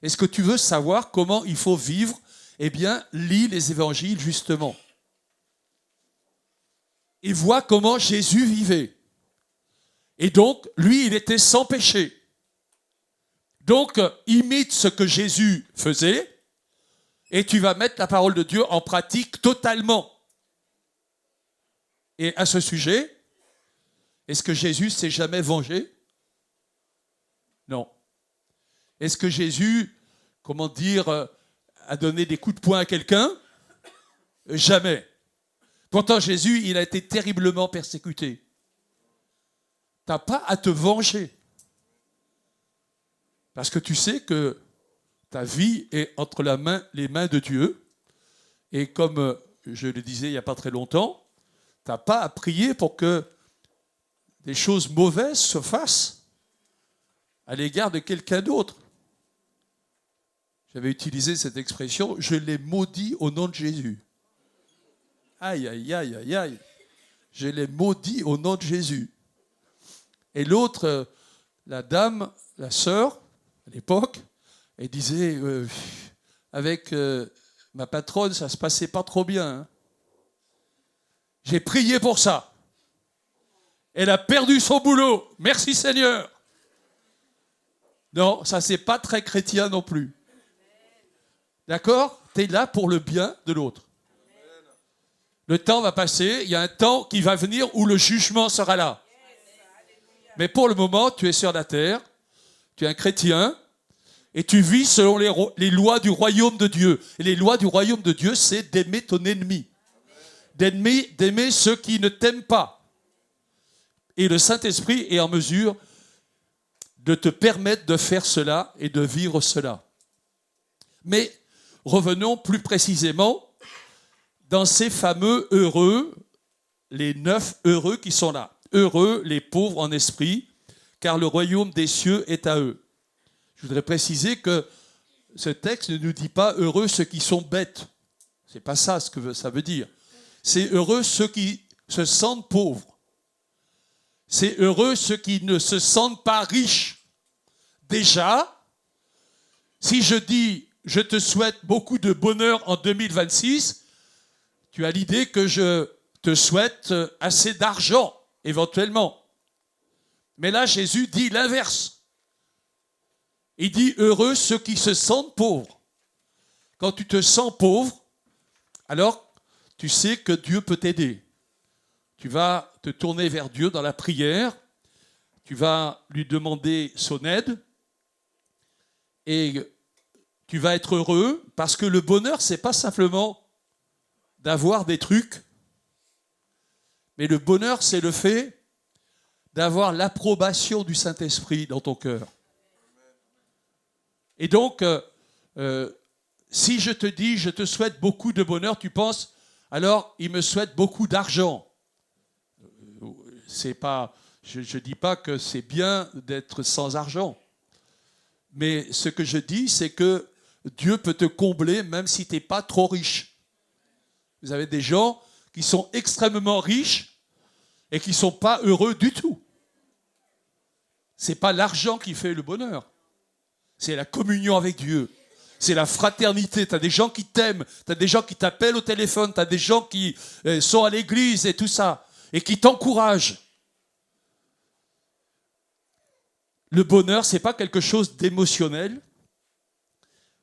Est-ce que tu veux savoir comment il faut vivre? Eh bien, lis les évangiles justement. Et vois comment Jésus vivait. Et donc, lui, il était sans péché. Donc, imite ce que Jésus faisait et tu vas mettre la parole de Dieu en pratique totalement. Et à ce sujet, est-ce que Jésus s'est jamais vengé? Non. Est-ce que Jésus, comment dire, a donné des coups de poing à quelqu'un? Jamais. Pourtant, Jésus, il a été terriblement persécuté. Tu n'as pas à te venger. Parce que tu sais que ta vie est entre les mains de Dieu. Et comme je le disais il n'y a pas très longtemps, tu n'as pas à prier pour que des choses mauvaises se fassent à l'égard de quelqu'un d'autre. J'avais utilisé cette expression, je l'ai maudit au nom de Jésus. Aïe, aïe, aïe, aïe, aïe. Je l'ai maudit au nom de Jésus. Et l'autre, la dame, la sœur, à l'époque, elle disait, avec ma patronne, ça ne se passait pas trop bien. Hein. J'ai prié pour ça. Elle a perdu son boulot. Merci Seigneur. Non, ça c'est pas très chrétien non plus. D'accord? Tu es là pour le bien de l'autre. Le temps va passer, il y a un temps qui va venir où le jugement sera là. Mais pour le moment, tu es sur la terre, tu es un chrétien, et tu vis selon les lois du royaume de Dieu. Et les lois du royaume de Dieu, c'est d'aimer ton ennemi. D'aimer ceux qui ne t'aiment pas. Et le Saint-Esprit est en mesure de te permettre de faire cela et de vivre cela. Mais revenons plus précisément dans ces fameux heureux, les 9 heureux qui sont là. Heureux les pauvres en esprit, car le royaume des cieux est à eux. Je voudrais préciser que ce texte ne nous dit pas heureux ceux qui sont bêtes. Ce n'est pas ça ce que ça veut dire. C'est heureux ceux qui se sentent pauvres. C'est heureux ceux qui ne se sentent pas riches. Déjà, si je dis je te souhaite beaucoup de bonheur en 2026, tu as l'idée que je te souhaite assez d'argent, éventuellement. Mais là, Jésus dit l'inverse. Il dit heureux ceux qui se sentent pauvres. Quand tu te sens pauvre, alors tu sais que Dieu peut t'aider. Tu vas te tourner vers Dieu dans la prière, tu vas lui demander son aide et tu vas être heureux parce que le bonheur, ce n'est pas simplement d'avoir des trucs, mais le bonheur, c'est le fait d'avoir l'approbation du Saint-Esprit dans ton cœur. Et donc, si je te dis, je te souhaite beaucoup de bonheur, tu penses, alors il me souhaite beaucoup d'argent. C'est pas, je ne dis pas que c'est bien d'être sans argent. Mais ce que je dis, c'est que Dieu peut te combler même si tu n'es pas trop riche. Vous avez des gens qui sont extrêmement riches et qui ne sont pas heureux du tout. Ce n'est pas l'argent qui fait le bonheur. C'est la communion avec Dieu. C'est la fraternité. Tu as des gens qui t'aiment, tu as des gens qui t'appellent au téléphone, tu as des gens qui sont à l'église et tout ça, et qui t'encouragent. Le bonheur, ce n'est pas quelque chose d'émotionnel.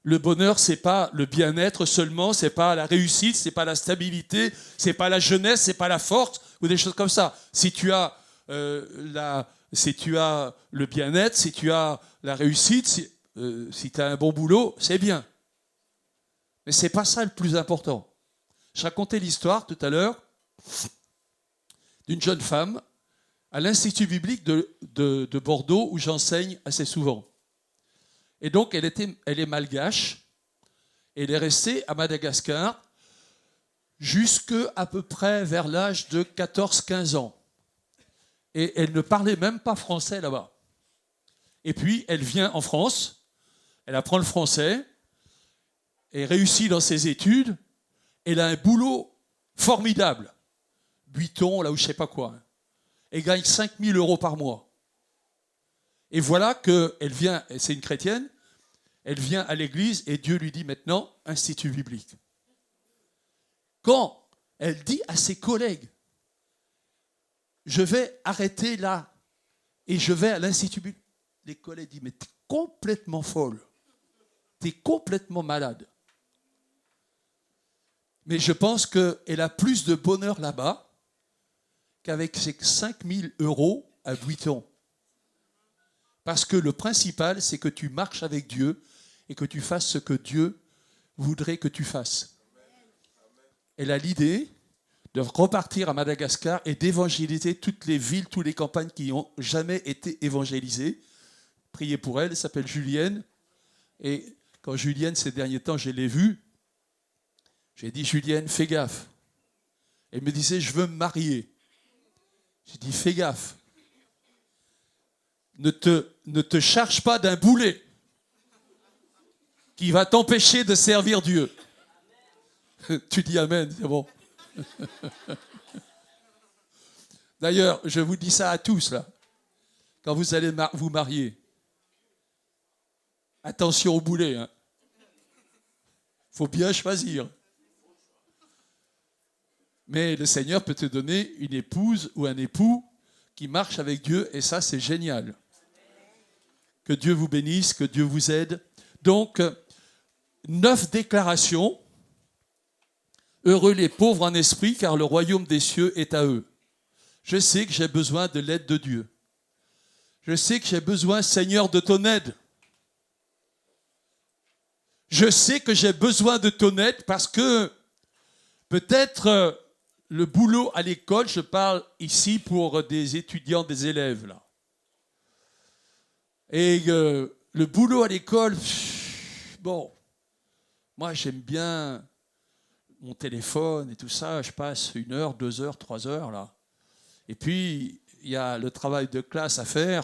Le bonheur, ce n'est pas le bien-être seulement, ce n'est pas la réussite, ce n'est pas la stabilité, ce n'est pas la jeunesse, ce n'est pas la force, ou des choses comme ça. Si tu as, si tu as le bien-être, si tu as la réussite, si tu as un bon boulot, c'est bien. Mais ce n'est pas ça le plus important. Je racontais l'histoire tout à l'heure d'une jeune femme à l'Institut biblique de Bordeaux où j'enseigne assez souvent. Et donc, elle est malgache. Elle est restée à Madagascar jusqu'à peu près vers l'âge de 14-15 ans. Et elle ne parlait même pas français là-bas. Et puis, elle vient en France, elle apprend le français, elle réussit dans ses études, elle a un boulot formidable. Buiton, là où je ne sais pas quoi. Elle gagne 5 000 € par mois. Et voilà qu'elle vient, c'est une chrétienne, elle vient à l'église et Dieu lui dit maintenant, Institut biblique. Quand elle dit à ses collègues, je vais arrêter là et je vais à l'Institut biblique, les collègues disent, mais tu es complètement folle, tu es complètement malade. Mais je pense qu'elle a plus de bonheur là-bas qu'avec ses 5 000 € à Buiton. Parce que le principal, c'est que tu marches avec Dieu et que tu fasses ce que Dieu voudrait que tu fasses. Elle a l'idée de repartir à Madagascar et d'évangéliser toutes les villes, toutes les campagnes qui n'ont jamais été évangélisées. Priez pour elle, elle s'appelle Julienne. Et quand Julienne, ces derniers temps, je l'ai vue, j'ai dit, Julienne, fais gaffe. Elle me disait, je veux me marier. J'ai dit, fais gaffe. Ne te charge pas d'un boulet qui va t'empêcher de servir Dieu. Tu dis amen, c'est bon. D'ailleurs, je vous dis ça à tous, là. Quand vous allez vous marier, attention au boulet. Hein. Faut bien choisir. Mais le Seigneur peut te donner une épouse ou un époux qui marche avec Dieu, et ça, c'est génial. Que Dieu vous bénisse, que Dieu vous aide. Donc, 9 déclarations. Heureux les pauvres en esprit, car le royaume des cieux est à eux. Je sais que j'ai besoin de l'aide de Dieu. Je sais que j'ai besoin, Seigneur, de ton aide. Je sais que j'ai besoin de ton aide parce que peut-être le boulot à l'école, je parle ici pour des étudiants, des élèves, là. Et le boulot à l'école, bon, moi j'aime bien mon téléphone et tout ça, je passe 1 heure, 2 heures, 3 heures, là. Et puis, il y a le travail de classe à faire.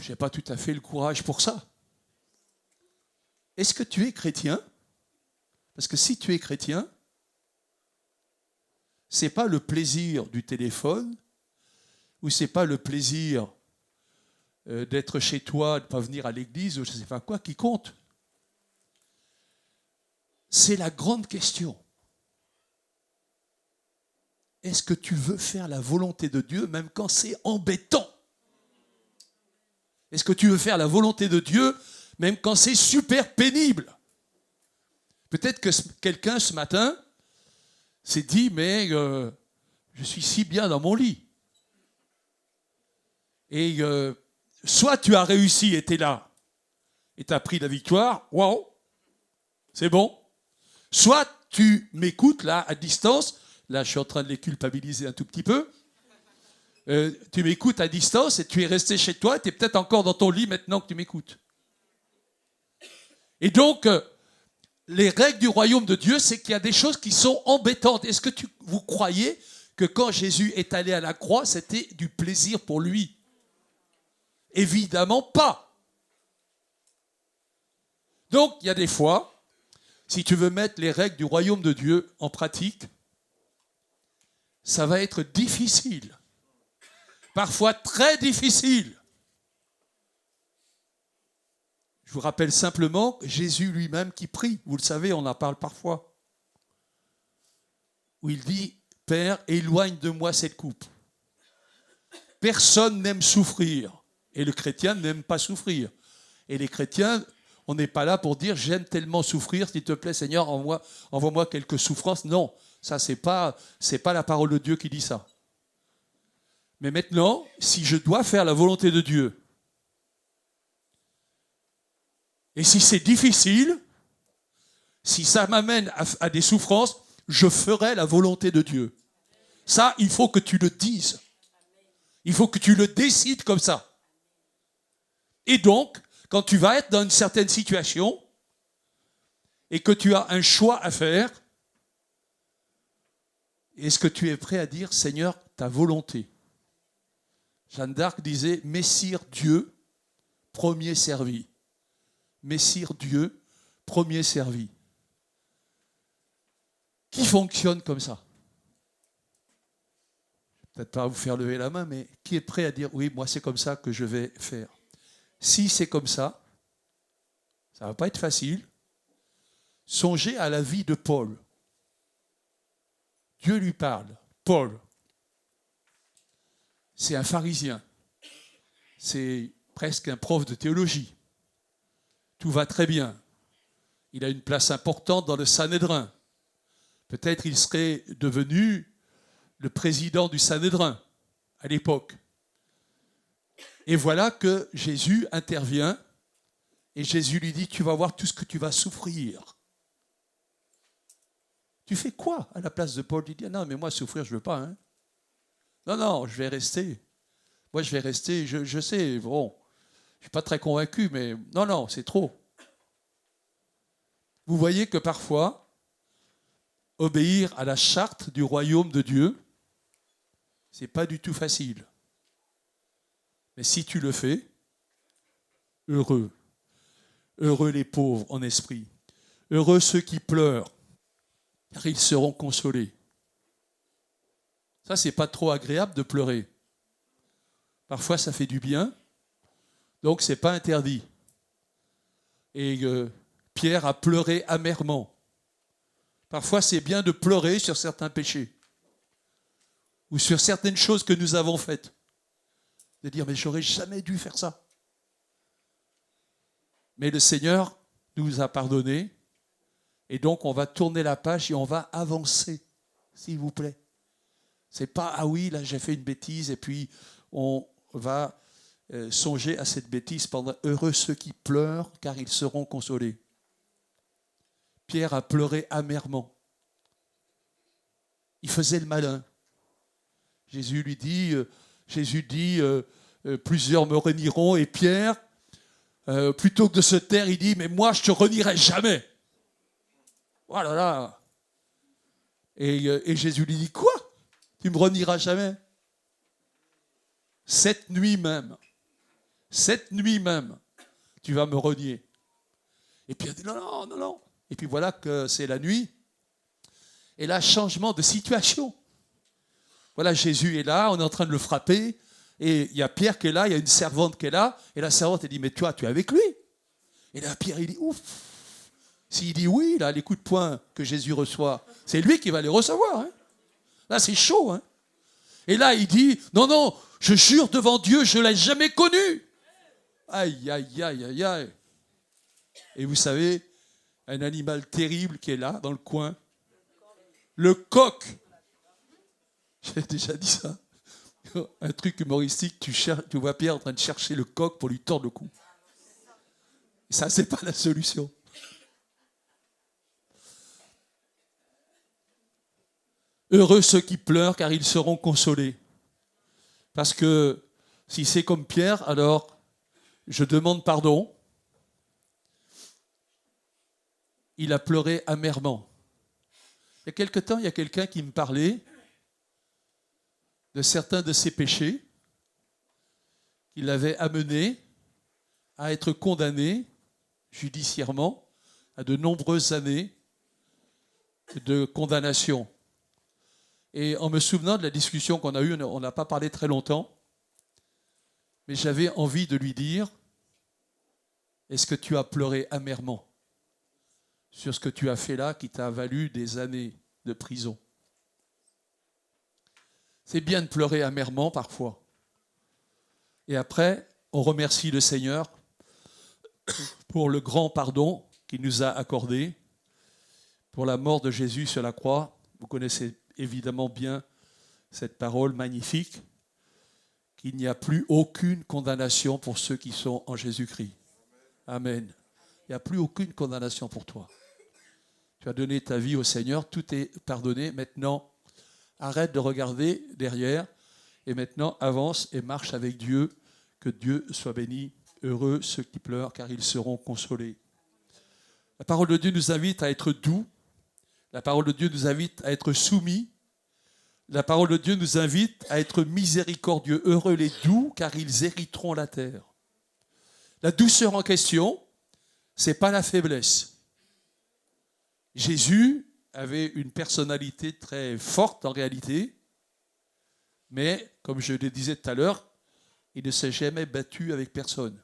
Je n'ai pas tout à fait le courage pour ça. Est-ce que tu es chrétien? Parce que si tu es chrétien, ce n'est pas le plaisir du téléphone ou ce n'est pas le plaisir d'être chez toi, de ne pas venir à l'église ou je ne sais pas quoi qui compte. C'est la grande question. Est-ce que tu veux faire la volonté de Dieu même quand c'est embêtant? Est-ce que tu veux faire la volonté de Dieu même quand c'est super pénible? Peut-être que quelqu'un ce matin s'est dit, mais je suis si bien dans mon lit. Et soit tu as réussi et tu es là, et tu as pris la victoire, waouh, c'est bon. Soit tu m'écoutes là, à distance, là je suis en train de les culpabiliser un tout petit peu, tu m'écoutes à distance et tu es resté chez toi, tu es peut-être encore dans ton lit maintenant que tu m'écoutes. Et donc, les règles du royaume de Dieu, c'est qu'il y a des choses qui sont embêtantes. Est-ce que vous croyez que quand Jésus est allé à la croix, c'était du plaisir pour lui? Évidemment pas. Donc, il y a des fois, si tu veux mettre les règles du royaume de Dieu en pratique, ça va être difficile. Parfois très difficile. Je vous rappelle simplement Jésus lui-même qui prie. Vous le savez, on en parle parfois. Où il dit, Père, éloigne de moi cette coupe. Personne n'aime souffrir. Et le chrétien n'aime pas souffrir. Et les chrétiens, on n'est pas là pour dire, j'aime tellement souffrir, s'il te plaît, Seigneur, envoie-moi quelques souffrances. Non, ça, c'est pas la parole de Dieu qui dit ça. Mais maintenant, si je dois faire la volonté de Dieu, et si c'est difficile, si ça m'amène à des souffrances, je ferai la volonté de Dieu. Ça, il faut que tu le dises. Il faut que tu le décides comme ça. Et donc, quand tu vas être dans une certaine situation et que tu as un choix à faire, est-ce que tu es prêt à dire, Seigneur, ta volonté? Jeanne d'Arc disait, Messire Dieu, premier servi. Messire Dieu, premier servi. Qui fonctionne comme ça? Peut-être pas vous faire lever la main, mais qui est prêt à dire, oui, moi c'est comme ça que je vais faire? Si c'est comme ça ne va pas être facile. Songez à la vie de Paul. Dieu lui parle. Paul, c'est un pharisien. C'est presque un prof de théologie. Tout va très bien. Il a une place importante dans le Sanhédrin. Peut-être il serait devenu le président du Sanhédrin à l'époque. Et voilà que Jésus intervient et Jésus lui dit, tu vas voir tout ce que tu vas souffrir. Tu fais quoi à la place de Paul? Il dit, non, mais moi souffrir, je ne veux pas. Hein. Non, je vais rester. Moi, je vais rester, je sais, bon, je ne suis pas très convaincu, mais non, c'est trop. Vous voyez que parfois, obéir à la charte du royaume de Dieu, ce n'est pas du tout facile. Mais si tu le fais, heureux. Heureux les pauvres en esprit. Heureux ceux qui pleurent, car ils seront consolés. Ça, c'est pas trop agréable de pleurer. Parfois, ça fait du bien, donc c'est pas interdit. Et Pierre a pleuré amèrement. Parfois, c'est bien de pleurer sur certains péchés ou sur certaines choses que nous avons faites. De dire, mais j'aurais jamais dû faire ça. Mais le Seigneur nous a pardonné et donc on va tourner la page et on va avancer, s'il vous plaît. C'est pas, ah oui, là j'ai fait une bêtise et puis on va songer à cette bêtise pendant heureux ceux qui pleurent car ils seront consolés. Pierre a pleuré amèrement. Il faisait le malin. Jésus dit, plusieurs me renieront et Pierre, plutôt que de se taire, il dit, mais moi je te renierai jamais. Voilà là. Et Jésus lui dit, quoi? Tu me renieras jamais? Cette nuit même, tu vas me renier. Et puis il dit, non. Et puis voilà que c'est la nuit. Et là, changement de situation. Voilà, Jésus est là, on est en train de le frapper. Et il y a Pierre qui est là, il y a une servante qui est là. Et la servante, elle dit, mais toi, tu es avec lui? Et là, Pierre, il dit, ouf. S'il dit oui, là, les coups de poing que Jésus reçoit, c'est lui qui va les recevoir. Hein. Là, c'est chaud. Hein. Et là, il dit, non, je jure devant Dieu, je ne l'ai jamais connu. Aïe. Et vous savez, un animal terrible qui est là, dans le coin, le coq. J'ai déjà dit ça. Un truc humoristique, tu vois Pierre en train de chercher le coq pour lui tordre le cou. Ça, c'est pas la solution. Heureux ceux qui pleurent, car ils seront consolés. Parce que si c'est comme Pierre, alors je demande pardon. Il a pleuré amèrement. Il y a quelque temps, il y a quelqu'un qui me parlait de certains de ses péchés qui l'avaient amené à être condamné judiciairement à de nombreuses années de condamnation. Et en me souvenant de la discussion qu'on a eue, on n'a pas parlé très longtemps, mais j'avais envie de lui dire, est-ce que tu as pleuré amèrement sur ce que tu as fait là qui t'a valu des années de prison? C'est bien de pleurer amèrement parfois. Et après, on remercie le Seigneur pour le grand pardon qu'il nous a accordé, pour la mort de Jésus sur la croix. Vous connaissez évidemment bien cette parole magnifique, qu'il n'y a plus aucune condamnation pour ceux qui sont en Jésus-Christ. Amen. Il n'y a plus aucune condamnation pour toi. Tu as donné ta vie au Seigneur, tout est pardonné. Maintenant, arrête de regarder derrière et maintenant avance et marche avec Dieu. Que Dieu soit béni. Heureux ceux qui pleurent, car ils seront consolés. La parole de Dieu nous invite à être doux. La parole de Dieu nous invite à être soumis. La parole de Dieu nous invite à être miséricordieux. Heureux les doux, car ils hériteront la terre. La douceur en question, ce n'est pas la faiblesse. Jésus avait une personnalité très forte en réalité, mais comme je le disais tout à l'heure, il ne s'est jamais battu avec personne.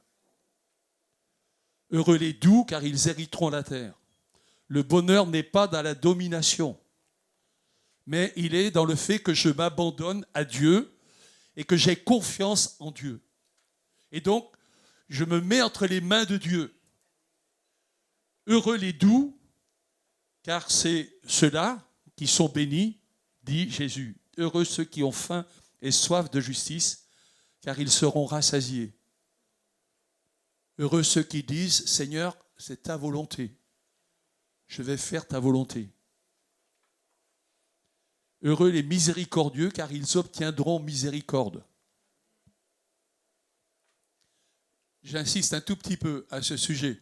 Heureux les doux, car ils hériteront la terre. Le bonheur n'est pas dans la domination, mais il est dans le fait que je m'abandonne à Dieu et que j'ai confiance en Dieu. Et donc, je me mets entre les mains de Dieu. Heureux les doux, car c'est ceux-là qui sont bénis, dit Jésus. Heureux ceux qui ont faim et soif de justice, car ils seront rassasiés. Heureux ceux qui disent, Seigneur, c'est ta volonté. Je vais faire ta volonté. Heureux les miséricordieux, car ils obtiendront miséricorde. J'insiste un tout petit peu à ce sujet.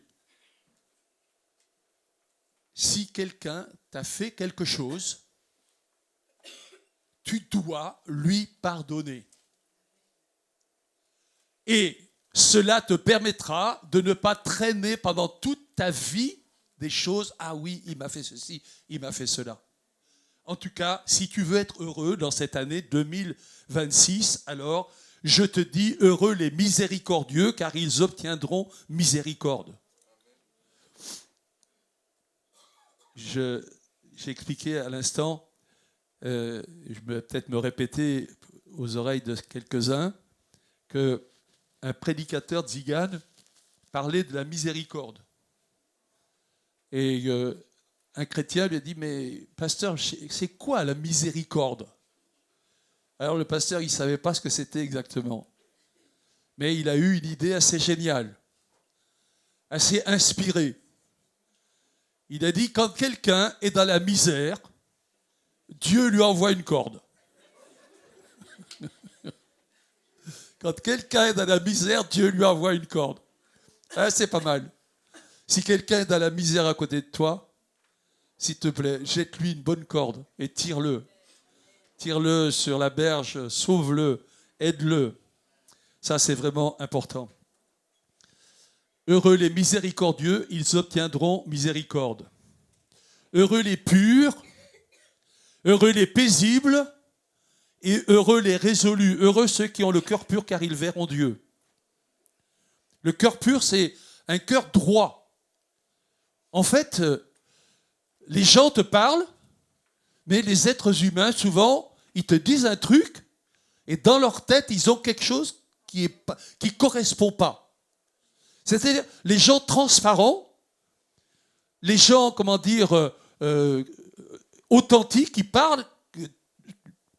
Si quelqu'un t'a fait quelque chose, tu dois lui pardonner. Et cela te permettra de ne pas traîner pendant toute ta vie des choses. Ah oui, il m'a fait ceci, il m'a fait cela. En tout cas, si tu veux être heureux dans cette année 2026, alors je te dis heureux les miséricordieux, car ils obtiendront miséricorde. J'ai expliqué à l'instant, je vais peut-être me répéter aux oreilles de quelques-uns, qu'un prédicateur tzigane parlait de la miséricorde. Et un chrétien lui a dit, mais pasteur, c'est quoi la miséricorde? Alors le pasteur, il ne savait pas ce que c'était exactement. Mais il a eu une idée assez géniale, assez inspirée. Il a dit, quand quelqu'un est dans la misère, Dieu lui envoie une corde. Quand quelqu'un est dans la misère, Dieu lui envoie une corde. Ah, c'est pas mal. Si quelqu'un est dans la misère à côté de toi, s'il te plaît, jette-lui une bonne corde et tire-le. Tire-le sur la berge, sauve-le, aide-le. Ça, c'est vraiment important. Heureux les miséricordieux, ils obtiendront miséricorde. Heureux les purs, heureux les paisibles, et heureux les résolus. Heureux ceux qui ont le cœur pur, car ils verront Dieu. Le cœur pur, c'est un cœur droit. En fait, les gens te parlent, mais les êtres humains, souvent, ils te disent un truc, et dans leur tête, ils ont quelque chose qui ne correspond pas. C'est-à-dire, les gens transparents, les gens, authentiques, qui parlent,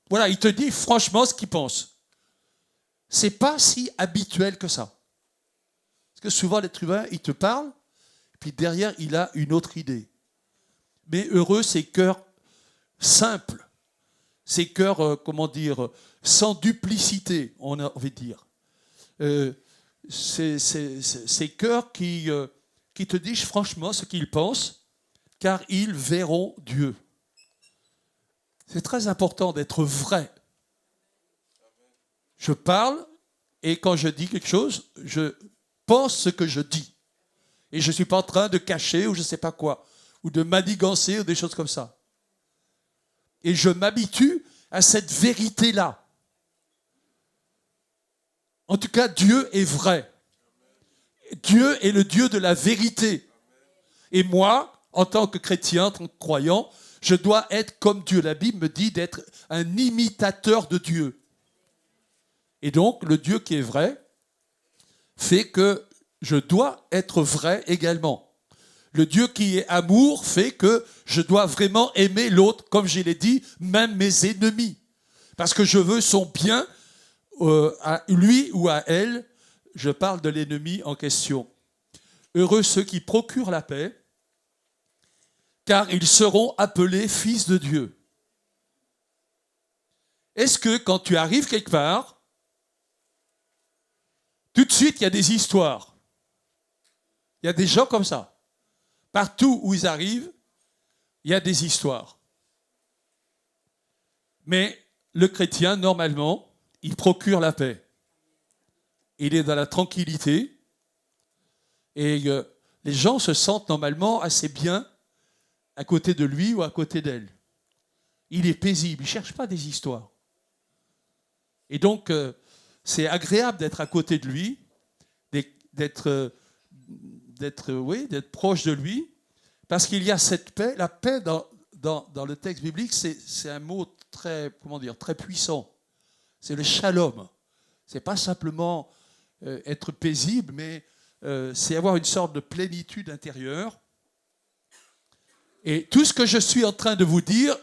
voilà, ils te disent franchement ce qu'ils pensent. Ce n'est pas si habituel que ça. Parce que souvent, l'être humain, il te parle, et puis derrière, il a une autre idée. Mais heureux, ces cœurs simples, ces cœurs, sans duplicité, on a envie de dire. Ces cœurs qui te disent franchement ce qu'ils pensent, car ils verront Dieu. C'est très important d'être vrai. Je parle, et quand je dis quelque chose, je pense ce que je dis. Et je ne suis pas en train de cacher ou je ne sais pas quoi, ou de manigancer ou des choses comme ça. Et je m'habitue à cette vérité-là. En tout cas, Dieu est vrai. Dieu est le Dieu de la vérité. Et moi, en tant que chrétien, en tant que croyant, je dois être comme Dieu. La Bible me dit d'être un imitateur de Dieu. Et donc, le Dieu qui est vrai fait que je dois être vrai également. Le Dieu qui est amour fait que je dois vraiment aimer l'autre, comme je l'ai dit, même mes ennemis. Parce que je veux son bien à lui ou à elle. Je parle de l'ennemi en question. Heureux ceux qui procurent la paix, car ils seront appelés fils de Dieu. Est-ce que quand tu arrives quelque part, tout de suite il y a des histoires? Il y a des gens comme ça. Partout où ils arrivent, il y a des histoires. Mais le chrétien, normalement, il procure la paix. Il est dans la tranquillité. Et les gens se sentent normalement assez bien à côté de lui ou à côté d'elle. Il est paisible, il ne cherche pas des histoires. Et donc, c'est agréable d'être à côté de lui, d'être proche de lui, parce qu'il y a cette paix. La paix, dans le texte biblique, c'est un mot très puissant. C'est le shalom. Ce n'est pas simplement être paisible, mais c'est avoir une sorte de plénitude intérieure. Et tout ce que je suis en train de vous dire,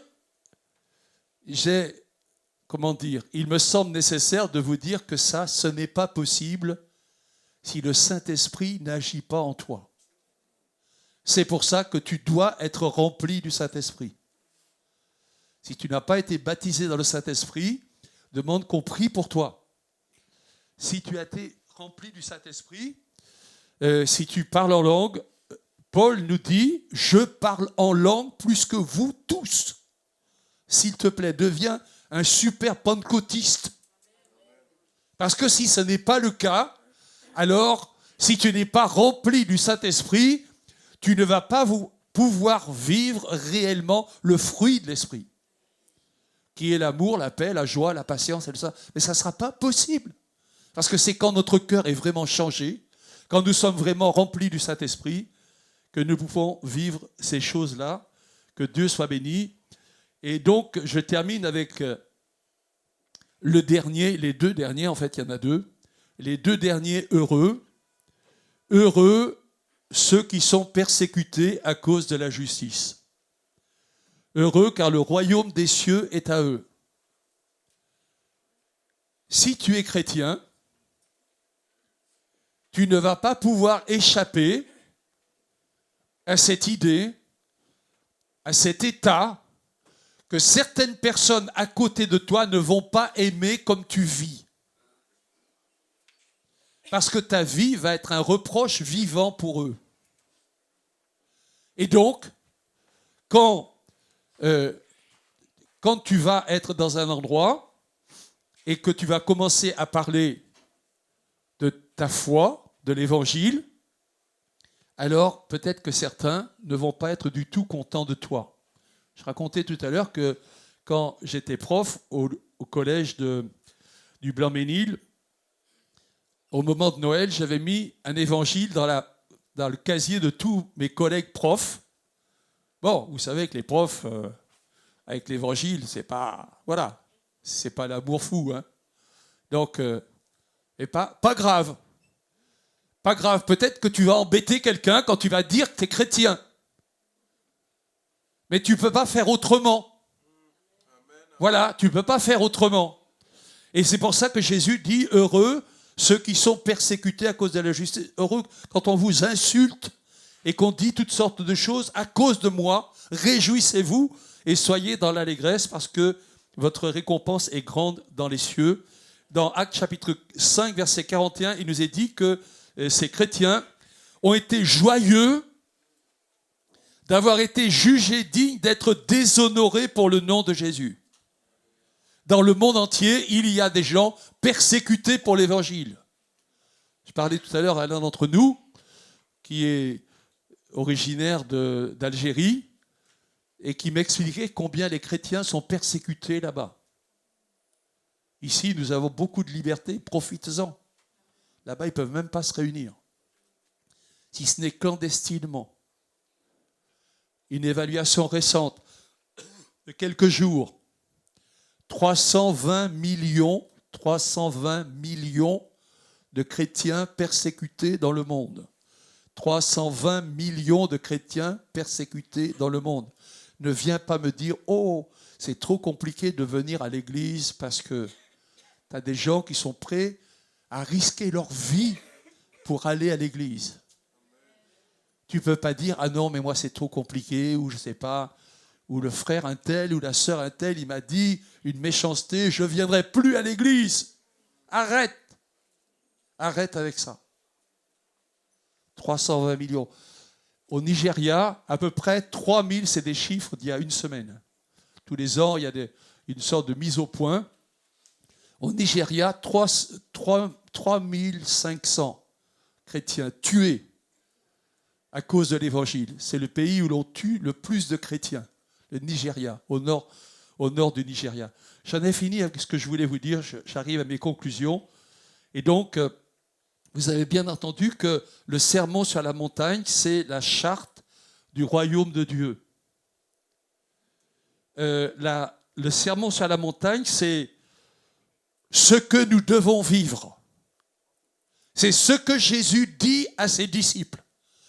il me semble nécessaire de vous dire que ça, ce n'est pas possible si le Saint-Esprit n'agit pas en toi. C'est pour ça que tu dois être rempli du Saint-Esprit. Si tu n'as pas été baptisé dans le Saint-Esprit, demande qu'on prie pour toi. Si tu as été rempli du Saint-Esprit, si tu parles en langue, Paul nous dit « Je parle en langue plus que vous tous. S'il te plaît, deviens un super pentecôtiste. » Parce que si ce n'est pas le cas, alors, si tu n'es pas rempli du Saint-Esprit, tu ne vas pas pouvoir vivre réellement le fruit de l'Esprit, qui est l'amour, la paix, la joie, la patience et tout ça. Mais ça ne sera pas possible. Parce que c'est quand notre cœur est vraiment changé, quand nous sommes vraiment remplis du Saint-Esprit, que nous pouvons vivre ces choses-là. Que Dieu soit béni. Et donc, je termine avec les deux derniers, en fait, il y en a deux. Les deux derniers heureux. Heureux ceux qui sont persécutés à cause de la justice. Heureux car le royaume des cieux est à eux. Si tu es chrétien, tu ne vas pas pouvoir échapper à cette idée, à cet état que certaines personnes à côté de toi ne vont pas aimer comme tu vis. Parce que ta vie va être un reproche vivant pour eux. Et donc, quand tu vas être dans un endroit et que tu vas commencer à parler de ta foi, de l'évangile, alors peut-être que certains ne vont pas être du tout contents de toi. Je racontais tout à l'heure que quand j'étais prof au collège du Blanc-Ménil, au moment de Noël, j'avais mis un évangile dans le casier de tous mes collègues profs. Bon, vous savez que les profs, avec l'évangile, c'est pas l'amour fou. Hein. Donc, pas grave. Pas grave, peut-être que tu vas embêter quelqu'un quand tu vas dire que tu es chrétien. Mais tu ne peux pas faire autrement. Voilà, tu ne peux pas faire autrement. Et c'est pour ça que Jésus dit « Heureux ceux qui sont persécutés à cause de la justice. Heureux quand on vous insulte et qu'on dit toutes sortes de choses à cause de moi. Réjouissez-vous et soyez dans l'allégresse parce que votre récompense est grande dans les cieux. » Dans Actes chapitre 5, verset 41, il nous est dit que ces chrétiens ont été joyeux d'avoir été jugés dignes d'être déshonorés pour le nom de Jésus. Dans le monde entier, il y a des gens persécutés pour l'évangile. Je parlais tout à l'heure à l'un d'entre nous qui est originaire d'Algérie et qui m'expliquait combien les chrétiens sont persécutés là-bas. Ici, nous avons beaucoup de liberté, profitez-en. Là-bas, ils ne peuvent même pas se réunir, si ce n'est clandestinement. Une évaluation récente de quelques jours, 320 millions de chrétiens persécutés dans le monde. 320 millions de chrétiens persécutés dans le monde. Ne viens pas me dire « Oh, c'est trop compliqué de venir à l'église parce que tu as des gens qui sont prêts à risquer leur vie pour aller à l'église. » Tu ne peux pas dire « Ah non, mais moi c'est trop compliqué » ou je ne sais pas, ou le frère un tel ou la sœur un tel, il m'a dit une méchanceté, je ne viendrai plus à l'église. Arrête. Arrête avec ça. 320 millions. Au Nigeria, à peu près 3000, c'est des chiffres d'il y a une semaine. Tous les ans, il y a une sorte de mise au point. Au Nigeria, 3500 chrétiens tués à cause de l'évangile. C'est le pays où l'on tue le plus de chrétiens, le Nigeria, au nord du Nigeria. J'en ai fini avec ce que je voulais vous dire, j'arrive à mes conclusions. Et donc, vous avez bien entendu que le sermon sur la montagne, c'est la charte du royaume de Dieu. Le sermon sur la montagne, c'est ce que nous devons vivre. C'est ce que Jésus dit à ses disciples.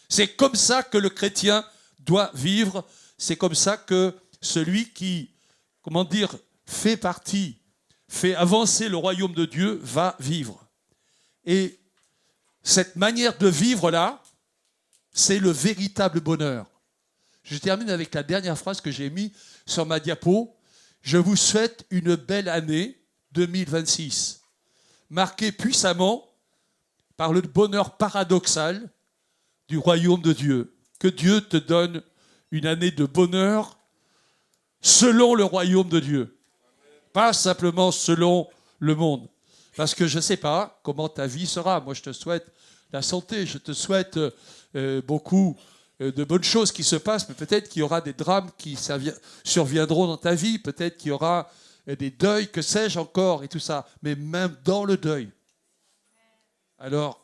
C'est comme ça que le chrétien doit vivre. C'est comme ça que celui qui, fait avancer le royaume de Dieu va vivre. Et cette manière de vivre-là, c'est le véritable bonheur. Je termine avec la dernière phrase que j'ai mise sur ma diapo. Je vous souhaite une belle année 2026, marquée puissamment par le bonheur paradoxal du royaume de Dieu. Que Dieu te donne une année de bonheur selon le royaume de Dieu, pas simplement selon le monde. Parce que je ne sais pas comment ta vie sera. Moi, je te souhaite la santé, je te souhaite beaucoup de bonnes choses qui se passent, mais peut-être qu'il y aura des drames qui surviendront dans ta vie, peut-être qu'il y aura des deuils, que sais-je encore, et tout ça. Mais même dans le deuil, alors,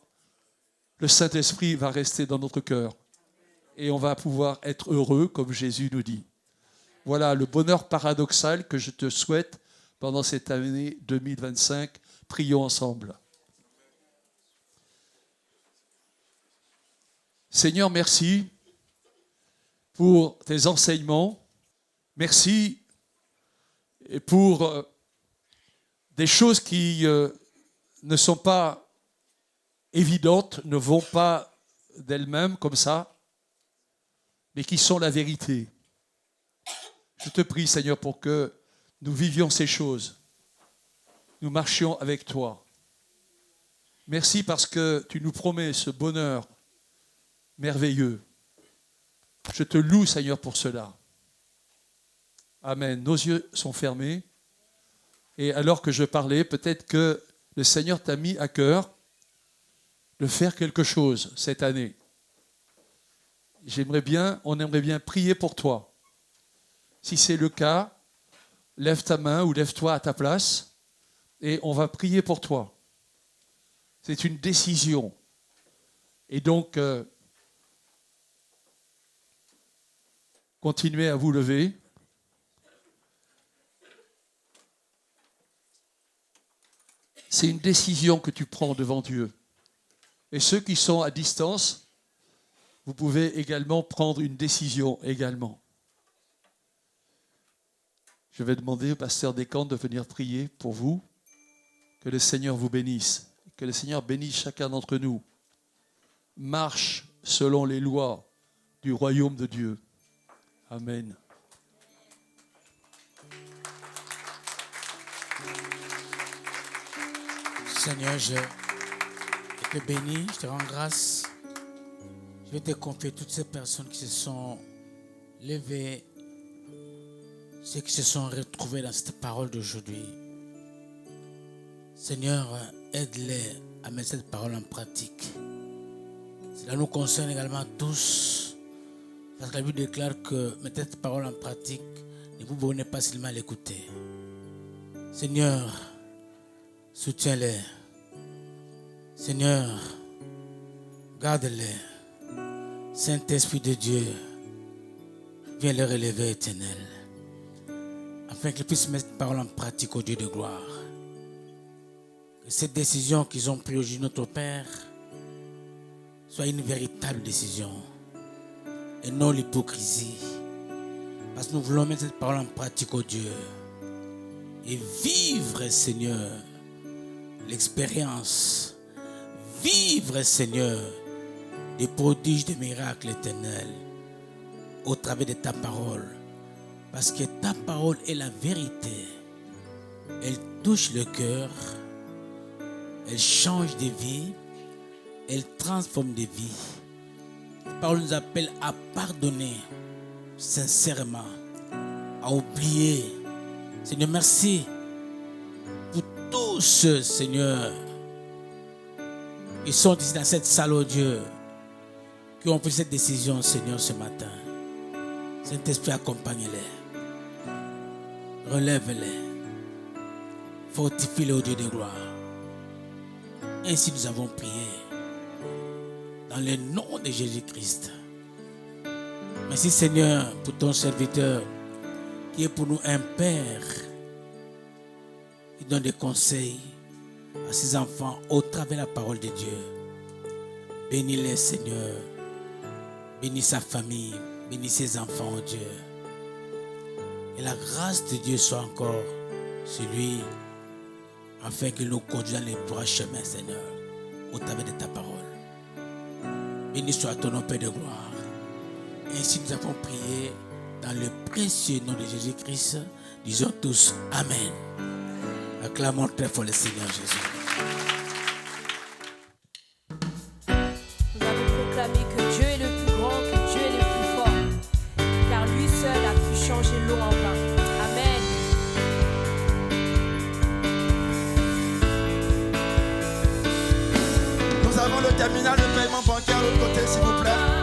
le Saint-Esprit va rester dans notre cœur et on va pouvoir être heureux, comme Jésus nous dit. Voilà le bonheur paradoxal que je te souhaite pendant cette année 2025. Prions ensemble. Seigneur, merci pour tes enseignements. Merci pour des choses qui ne sont pas évidentes, ne vont pas d'elles-mêmes comme ça, mais qui sont la vérité. Je te prie, Seigneur, pour que nous vivions ces choses. Nous marchions avec toi. Merci parce que tu nous promets ce bonheur merveilleux. Je te loue, Seigneur, pour cela. Amen. Nos yeux sont fermés. Et alors que je parlais, peut-être que le Seigneur t'a mis à cœur de faire quelque chose cette année. On aimerait bien prier pour toi. Si c'est le cas, lève ta main ou lève-toi à ta place et on va prier pour toi. C'est une décision. Et donc, continuez à vous lever. C'est une décision que tu prends devant Dieu. Et ceux qui sont à distance, vous pouvez également prendre une décision également. Je vais demander au pasteur Descamps de venir prier pour vous. Que le Seigneur vous bénisse. Que le Seigneur bénisse chacun d'entre nous. Marche selon les lois du royaume de Dieu. Amen. Seigneur, je te bénis, je te rends grâce. Je vais te confier toutes ces personnes qui se sont levées, ceux qui se sont retrouvés dans cette parole d'aujourd'hui. Seigneur, aide-les à mettre cette parole en pratique. Cela nous concerne également tous. Parce que la Bible déclare que mettez cette parole en pratique, ne vous bornez pas seulement à l'écouter. Seigneur, soutiens-les. Seigneur, garde-les. Saint-Esprit de Dieu, viens les relever, Éternel, afin qu'ils puissent mettre cette parole en pratique au Dieu de gloire. Que cette décision qu'ils ont prise aujourd'hui, notre Père, soit une véritable décision et non l'hypocrisie. Parce que nous voulons mettre cette parole en pratique au Dieu et vivre, Seigneur, l'expérience. Vivre, Seigneur, des prodiges, des miracles éternels au travers de ta parole. Parce que ta parole est la vérité. Elle touche le cœur. Elle change des vies. Elle transforme des vies. La parole nous appelle à pardonner sincèrement, à oublier. Seigneur, merci pour tous ceux, Seigneur, qui sont ici dans cette salle, oh Dieu, qui ont pris cette décision, Seigneur, ce matin. Saint-Esprit, accompagne-les. Relève-les. Fortifie-les, oh Dieu de gloire. Ainsi nous avons prié. Dans le nom de Jésus-Christ. Merci, Seigneur, pour ton serviteur, qui est pour nous un Père, qui donne des conseils à ses enfants au travers de la parole de Dieu. Bénis-les, Seigneur. Bénis sa famille. Bénis ses enfants, oh Dieu. Et la grâce de Dieu soit encore sur lui, afin qu'il nous conduise dans les droits chemins, Seigneur, au travers de ta parole. Béni soit ton nom, Père de gloire. Ainsi nous avons prié dans le précieux nom de Jésus-Christ. Disons tous Amen. Acclamons très fort le Seigneur Jésus. Nous avons proclamé que Dieu est le plus grand, que Dieu est le plus fort, car lui seul a pu changer l'eau en vin. Amen. Nous avons le terminal de paiement bancaire de l'autre côté, s'il vous plaît.